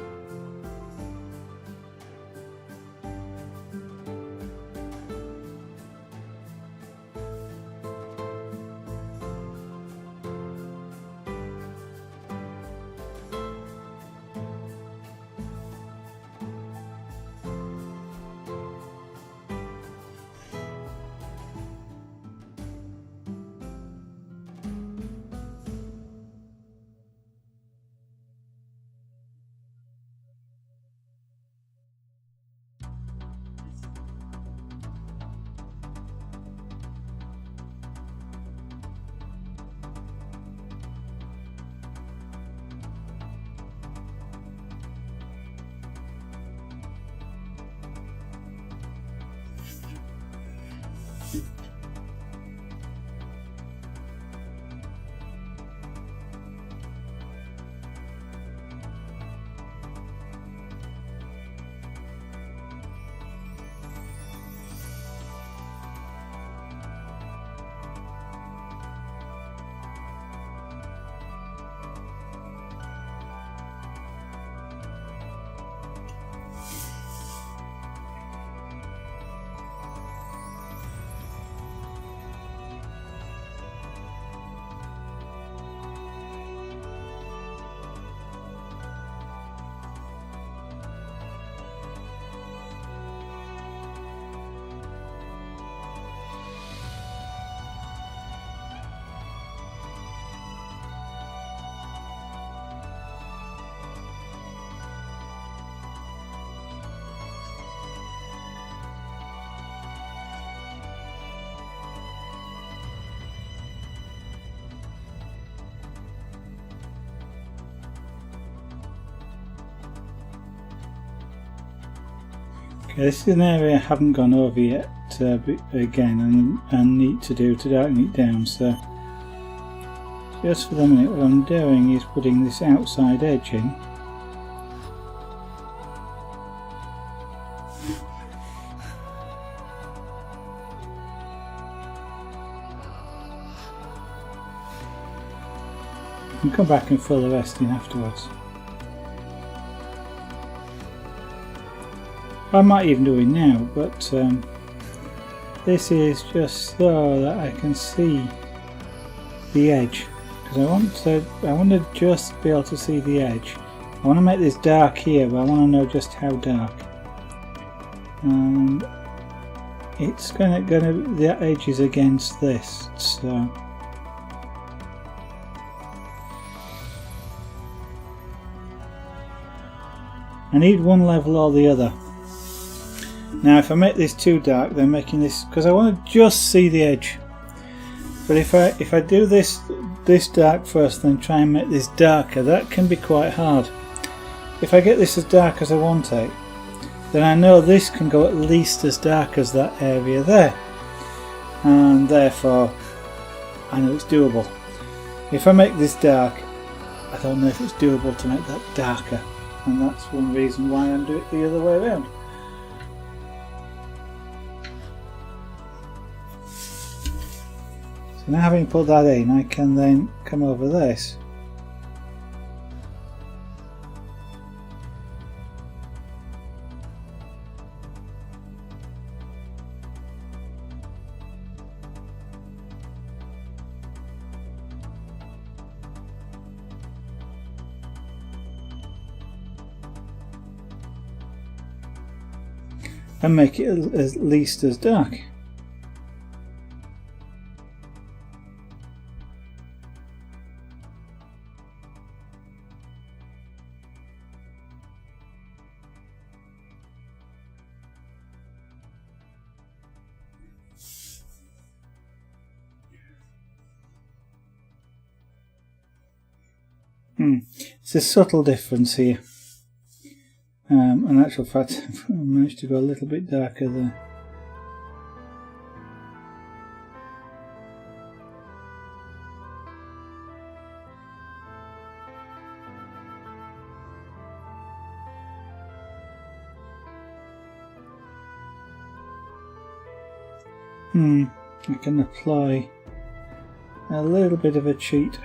Okay, this is an area I haven't gone over yet again, and need to do to darken it down. So just for the minute, what I'm doing is putting this outside edge in. And come back and fill the rest in afterwards. I might even do it now, but this is just so that I can see the edge, because I want to just be able to see the edge. I want to make this dark here, but I want to know just how dark. And it's gonna the edge is against this, so. I need one level or the other. Now if I make this too dark, then making this, because I want to just see the edge. But if I do this dark first, then try and make this darker, that can be quite hard. If I get this as dark as I want it, then I know this can go at least as dark as that area there, and therefore I know it's doable. If I make this dark, I don't know if it's doable to make that darker. And that's one reason why I'm doing it the other way around. So now having put that in, I can then come over this. And make it at least as dark. It's a subtle difference here. In actual fact, I managed to go a little bit darker there. I can apply a little bit of a cheat.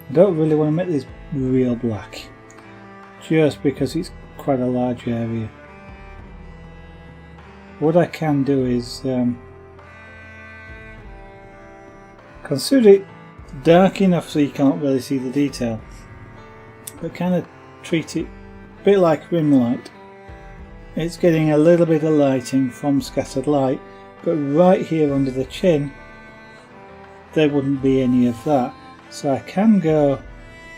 I don't really want to make this real black, just because it's quite a large area. What I can do is consider it dark enough so you can't really see the detail, but kind of treat it a bit like rim light. It's getting a little bit of lighting from scattered light, but right here under the chin there wouldn't be any of that. So I can go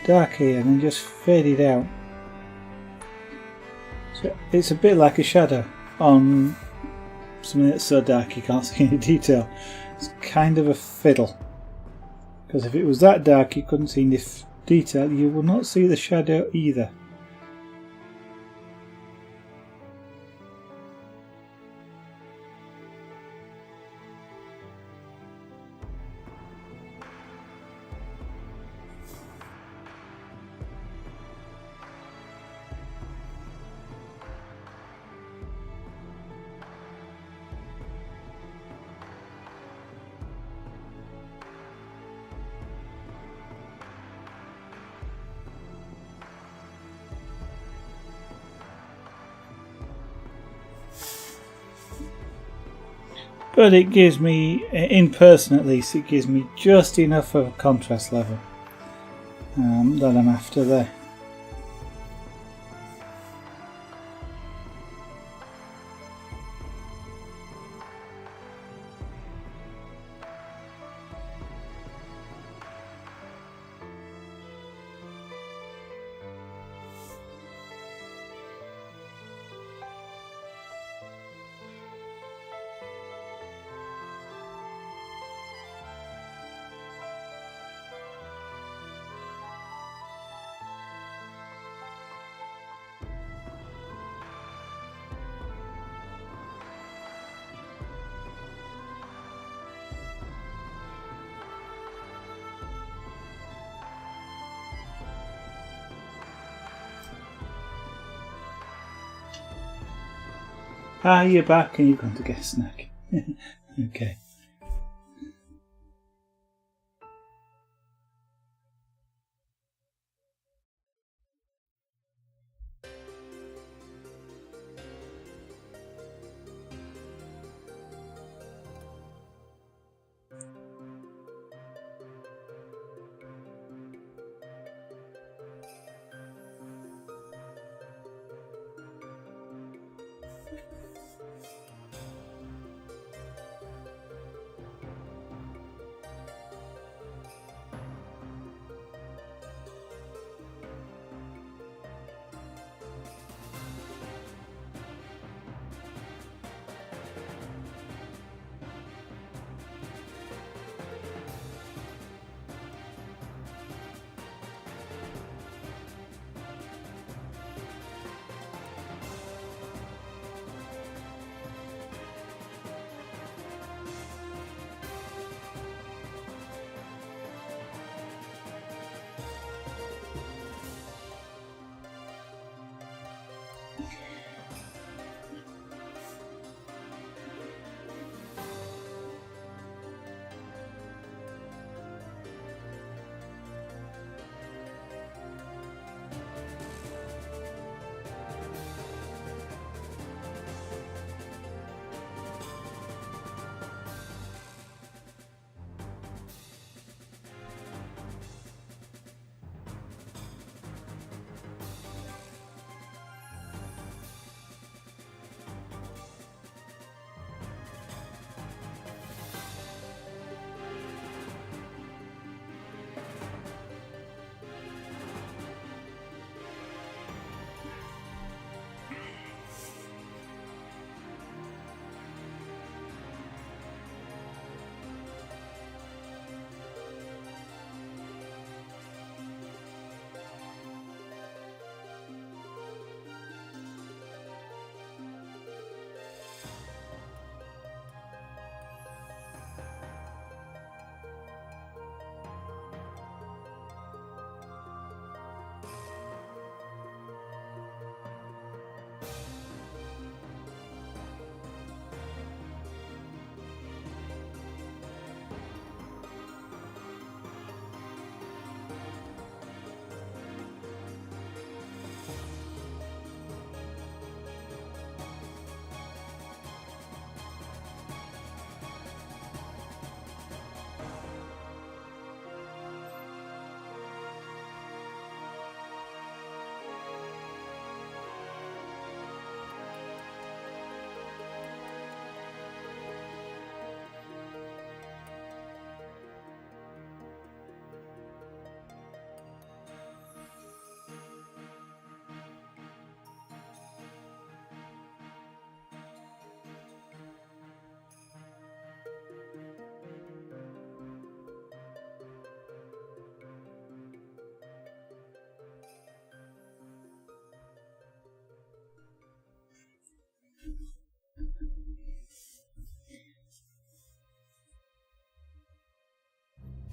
dark here and then just fade it out. So it's a bit like a shadow on something that's so dark you can't see any detail. It's kind of a fiddle, because if it was that dark you couldn't see any detail, you will not see the shadow either. But it gives me, in person at least, it gives me just enough of a contrast level that I'm after there. Ah, you're back and you've gone to get a snack. Okay.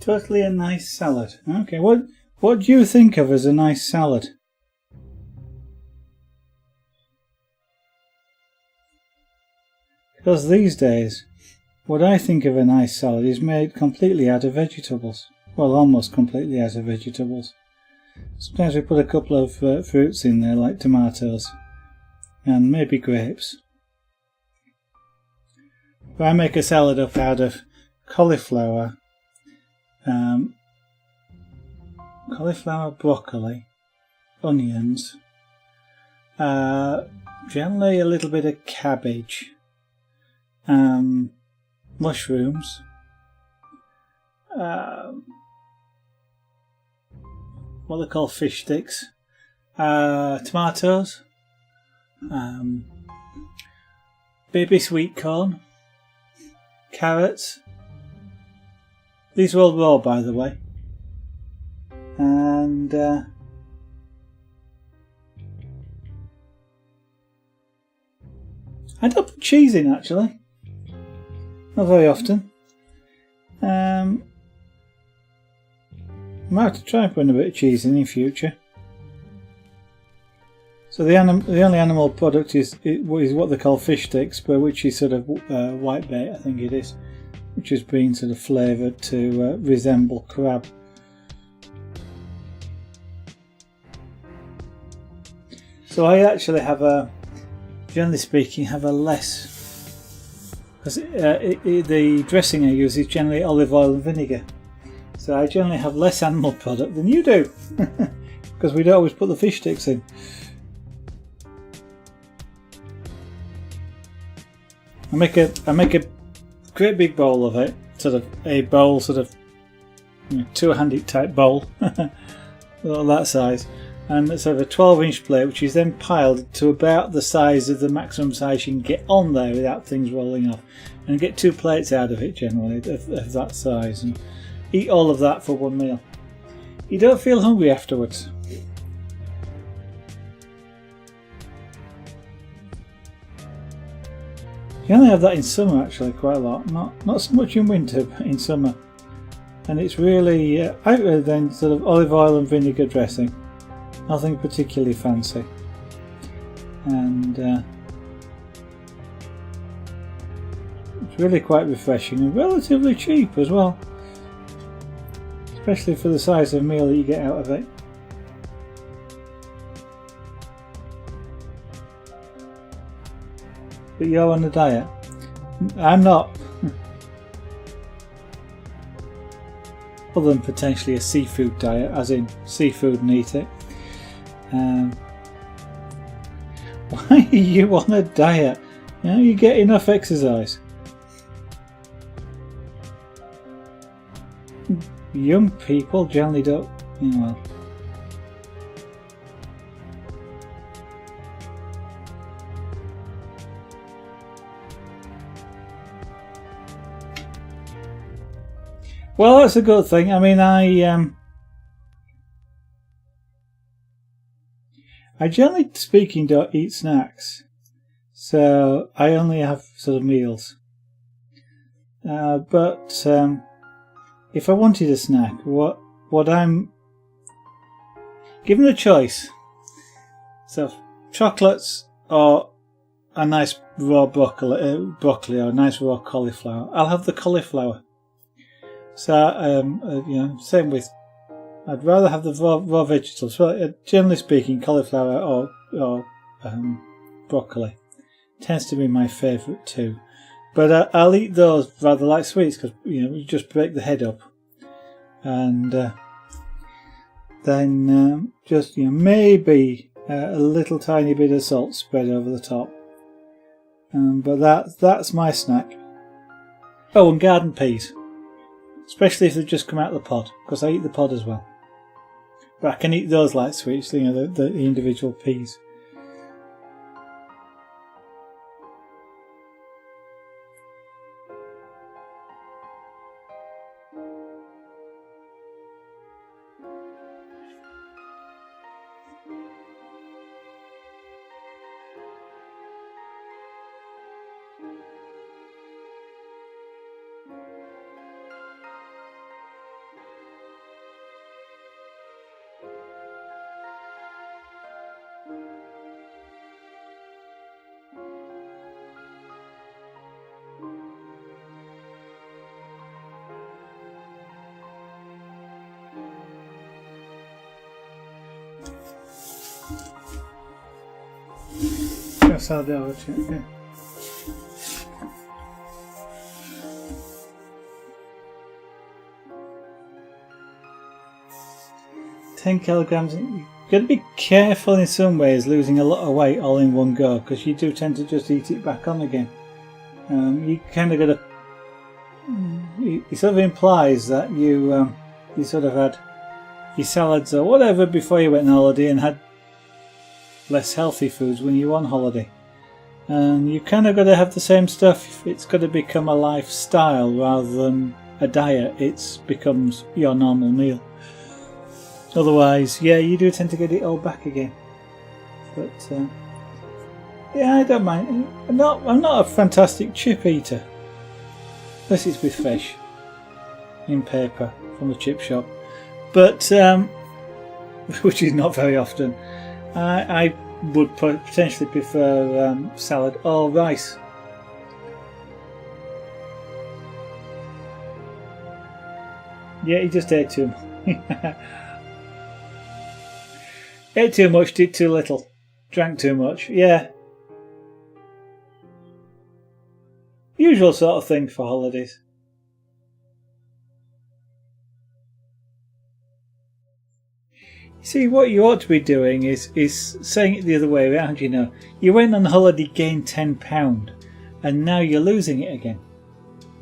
Totally a nice salad. Okay, what do you think of as a nice salad? Because these days, what I think of a nice salad is made completely out of vegetables. Well, almost completely out of vegetables. Sometimes we put a couple of fruits in there, like tomatoes and maybe grapes. But I make a salad up out of cauliflower, broccoli, onions, generally a little bit of cabbage, mushrooms, what they call fish sticks, tomatoes, baby sweet corn, carrots. These are all raw, by the way. And I don't put cheese in, actually. Not very often. Might have to try putting a bit of cheese in future. So the only animal product is what they call fish sticks, but which is sort of whitebait, I think it is, which has been sort of flavoured to resemble crab. So I actually have generally speaking, have a less, because the dressing I use is generally olive oil and vinegar. So I generally have less animal product than you do, because we don't always put the fish sticks in. I make a great big bowl of it, sort of a bowl, sort of two-handed type bowl, that size, and it's sort of a 12-inch plate, which is then piled to about the size of the maximum size you can get on there without things rolling off, and get 2 plates out of it generally of that size, and eat all of that for one meal. You don't feel hungry afterwards. You only have that in summer actually quite a lot, not so much in winter, but in summer. And it's really outer than sort of olive oil and vinegar dressing. Nothing particularly fancy. And it's really quite refreshing and relatively cheap as well. Especially for the size of meal that you get out of it. But you're on a diet. I'm not. Other than potentially a seafood diet, as in seafood and eat it. Why are you on a diet? You get enough exercise. Young people generally don't. Well. Well, that's a good thing. I mean, I generally speaking don't eat snacks, so I only have sort of meals. But if I wanted a snack, what I'm given a choice, so chocolates or a nice raw broccoli or a nice raw cauliflower, I'll have the cauliflower. So, same with, I'd rather have the raw vegetables. Well, generally speaking, cauliflower or broccoli tends to be my favourite too. But I'll eat those rather like sweets because, you just break the head up. And then just, maybe a little tiny bit of salt spread over the top. But that's my snack. Oh, and garden peas. Especially if they've just come out of the pod, because I eat the pod as well. But I can eat those like sweets, the individual peas. That's how they are, yeah. $10 kilograms. You've got to be careful in some ways, losing a lot of weight all in one go, because you do tend to just eat it back on again. You kind of got to. It sort of implies that you sort of had your salads or whatever before you went on holiday and had less healthy foods when you were on holiday. And you kind of got to have the same stuff. It's got to become a lifestyle rather than a diet. It becomes your normal meal. Otherwise, yeah, you do tend to get it all back again. But yeah, I don't mind. I'm not a fantastic chip eater, unless it's with fish in paper from the chip shop. But which is not very often. I would potentially prefer salad or rice. Yeah, he just ate too much. Ate too much, did too little. Drank too much. Yeah. Usual sort of thing for holidays. See, what you ought to be doing is saying it the other way around, you know. You went on holiday, gained £10, and now you're losing it again.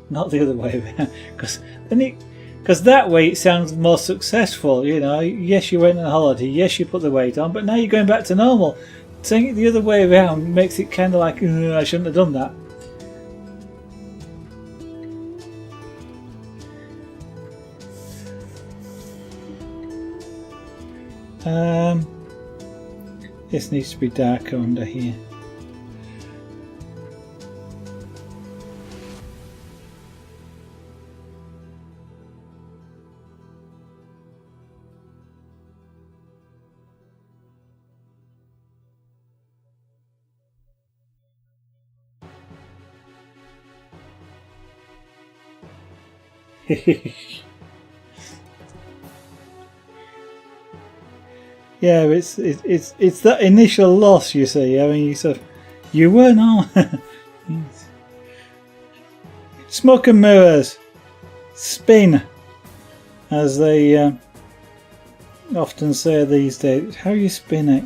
Not the other way around. Because that way it sounds more successful, you know. Yes, you went on holiday, yes, you put the weight on, but now you're going back to normal. Saying it the other way around makes it kind of like, I shouldn't have done that. This needs to be darker under here. Yeah, it's that initial loss, you see. I mean, you weren't on. Smoke and mirrors, spin, as they often say these days. How you spin it?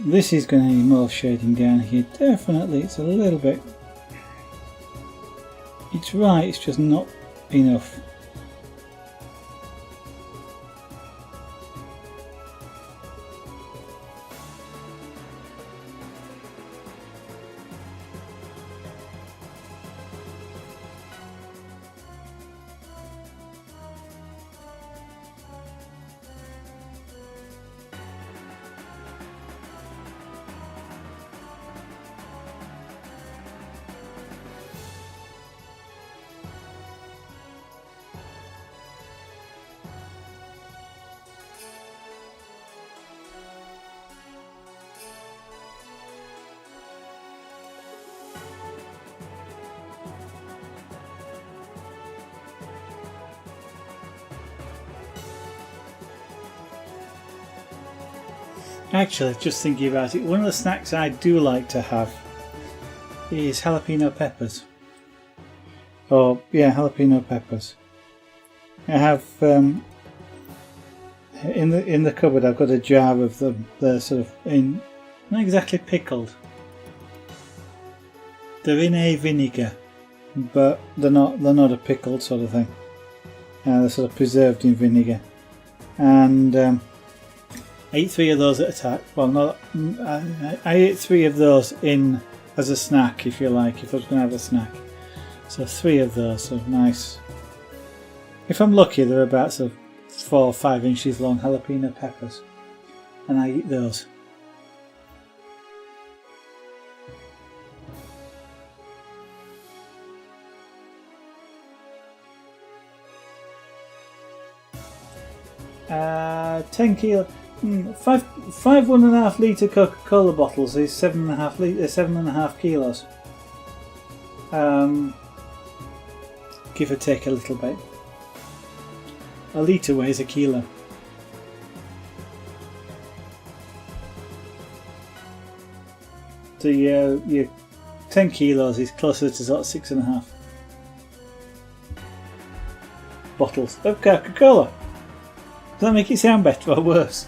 This is going to need more shading down here. Definitely, it's a little bit. It's right, it's just not enough. Actually, just thinking about it, one of the snacks I do like to have is jalapeno peppers. Oh, yeah, jalapeno peppers. I have in the cupboard. I've got a jar of them. They're sort of not exactly pickled. They're in a vinegar, but they're not a pickled sort of thing. They're sort of preserved in vinegar, and. I ate 3 of those at a time. Well, not. I ate 3 of those in as a snack, if you like, if I was going to have a snack. So 3 of those, so nice. If I'm lucky, they're about sort of 4 or 5 inches long jalapeno peppers, and I eat those. Uh, 10 kilo. 5 1.5 litre Coca-Cola bottles is 7.5 kilos. Give or take a little bit. A litre weighs a kilo. So your 10 kilos is closer to sort of 6.5 bottles of Coca-Cola. Does that make it sound better or worse?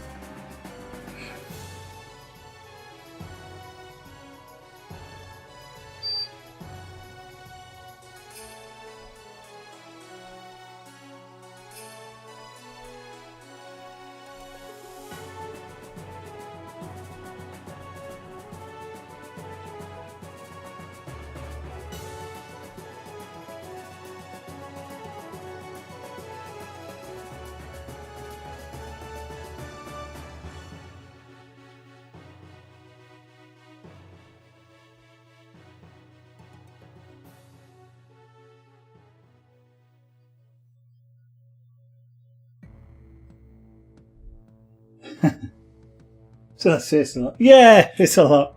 So that's it's a lot. Yeah, it's a lot.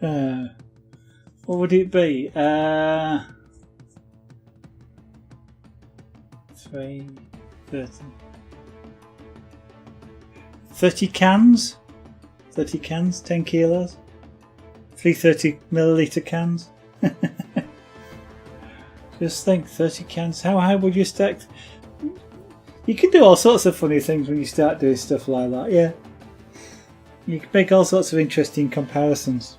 What would it be? 30 cans? 30 cans, 10 kilos? 330 milliliter cans? Just think, 30 cans. How high would you stack? You can do all sorts of funny things when you start doing stuff like that, yeah. You can make all sorts of interesting comparisons.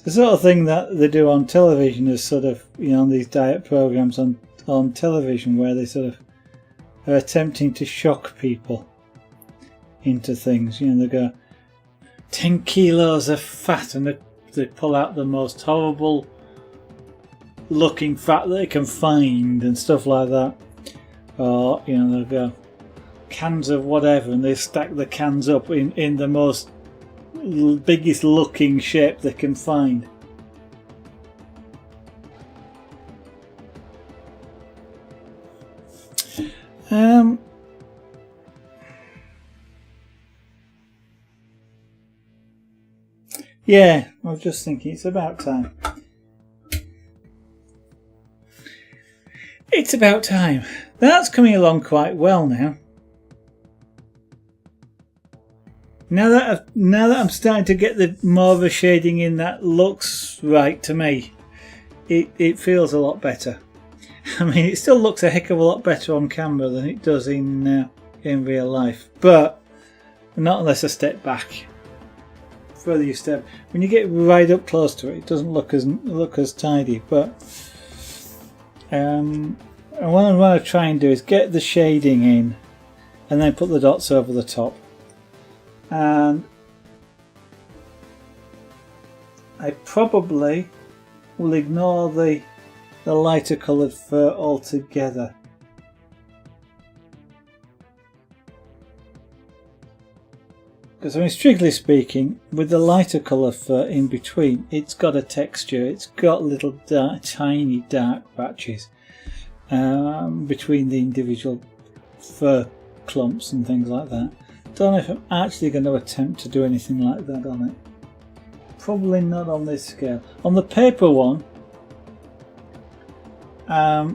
The sort of thing that they do on television is sort of, on these diet programs on television, where they sort of are attempting to shock people into things. They go 10 kilos of fat, and they pull out the most horrible looking fat that they can find and stuff like that. Or they'll go cans of whatever, and they stack the cans up in the most biggest looking shape they can find. Yeah, I was just thinking it's about time. It's about time. That's coming along quite well now. Now that I'm starting to get the more of a shading in that looks right to me, it feels a lot better. I mean, it still looks a heck of a lot better on camera than it does in real life, but not unless I step back. The further you step, when you get right up close to it, it doesn't look as tidy. But and what I want to try and do is get the shading in, and then put the dots over the top. And I probably will ignore the lighter coloured fur altogether. Because, I mean, strictly speaking, with the lighter colour fur in between, it's got a texture. It's got little tiny dark patches between the individual fur clumps and things like that. Don't know if I'm actually going to attempt to do anything like that on it. Probably not on this scale. On the paper one,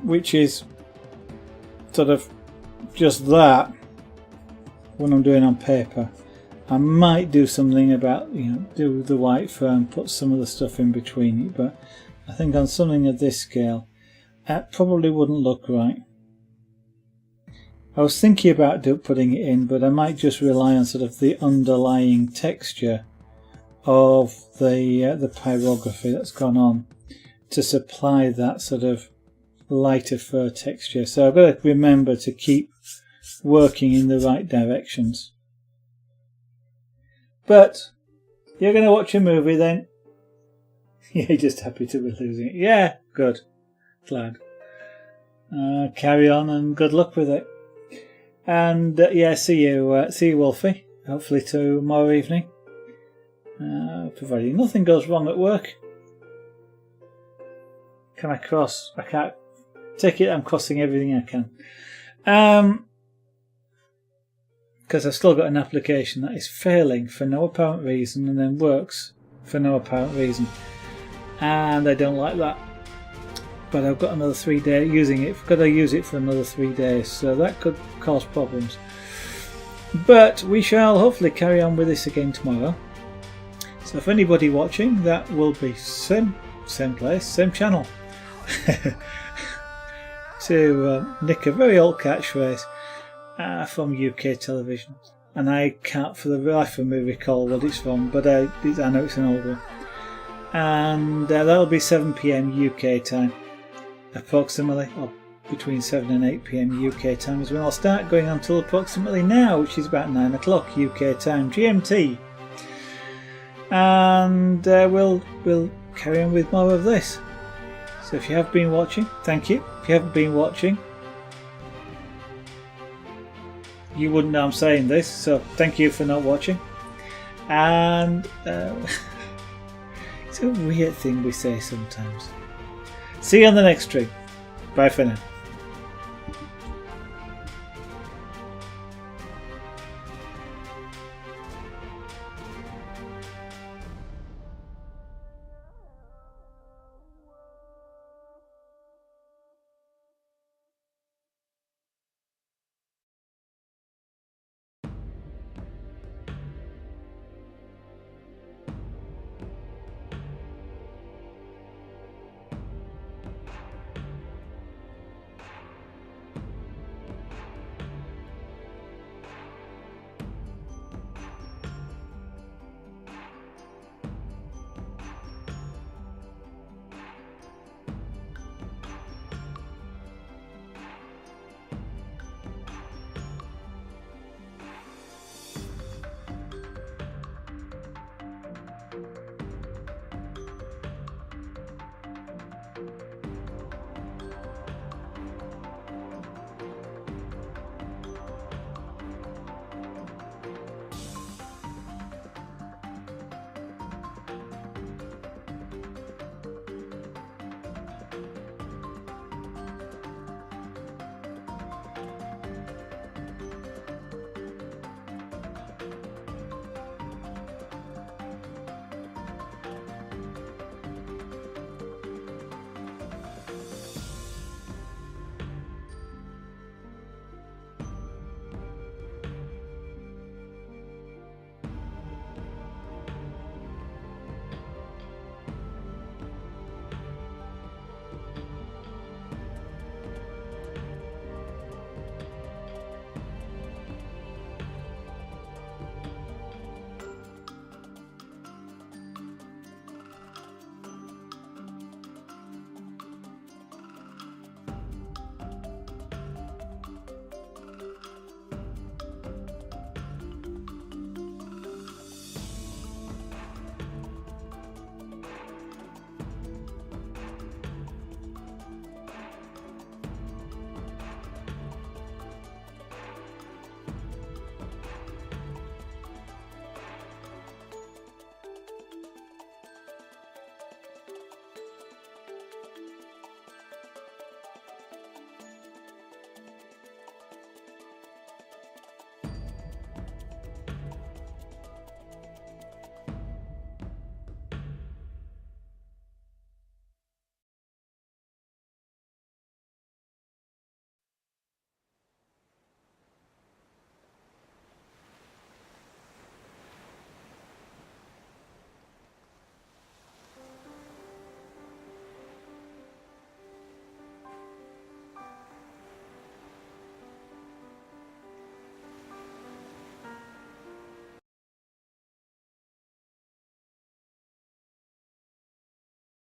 which is sort of just that, when I'm doing on paper, I might do something about, do the white fur and put some of the stuff in between it, but I think on something of this scale, that probably wouldn't look right. I was thinking about putting it in, but I might just rely on sort of the underlying texture of the pyrography that's gone on to supply that sort of lighter fur texture. So I've got to remember to keep working in the right directions. But you're going to watch a movie then? You're just happy to be losing it. Yeah, good. Glad. Carry on and good luck with it. And yeah, see you Wolfie, hopefully tomorrow evening, providing nothing goes wrong at work. Can I cross? I can't. Take it I'm crossing everything I can, because I've still got an application that is failing for no apparent reason and then works for no apparent reason, and I don't like that. But I've got another 3 days using it. I've got to use it for another 3 days, so that could cause problems. But we shall hopefully carry on with this again tomorrow. So for anybody watching, that will be same place, same channel. To nick a very old catchphrase from UK television, and I can't for the life of me recall what it's from, but I know it's an old one. And that'll be 7 PM UK time. Approximately, or between 7 and 8 PM UK time is when I'll start, going on till approximately now, which is about 9 o'clock UK time, GMT. And we'll carry on with more of this. So if you have been watching, thank you. If you haven't been watching, you wouldn't know I'm saying this, so thank you for not watching. And it's a weird thing we say sometimes. See you on the next stream. Bye for now.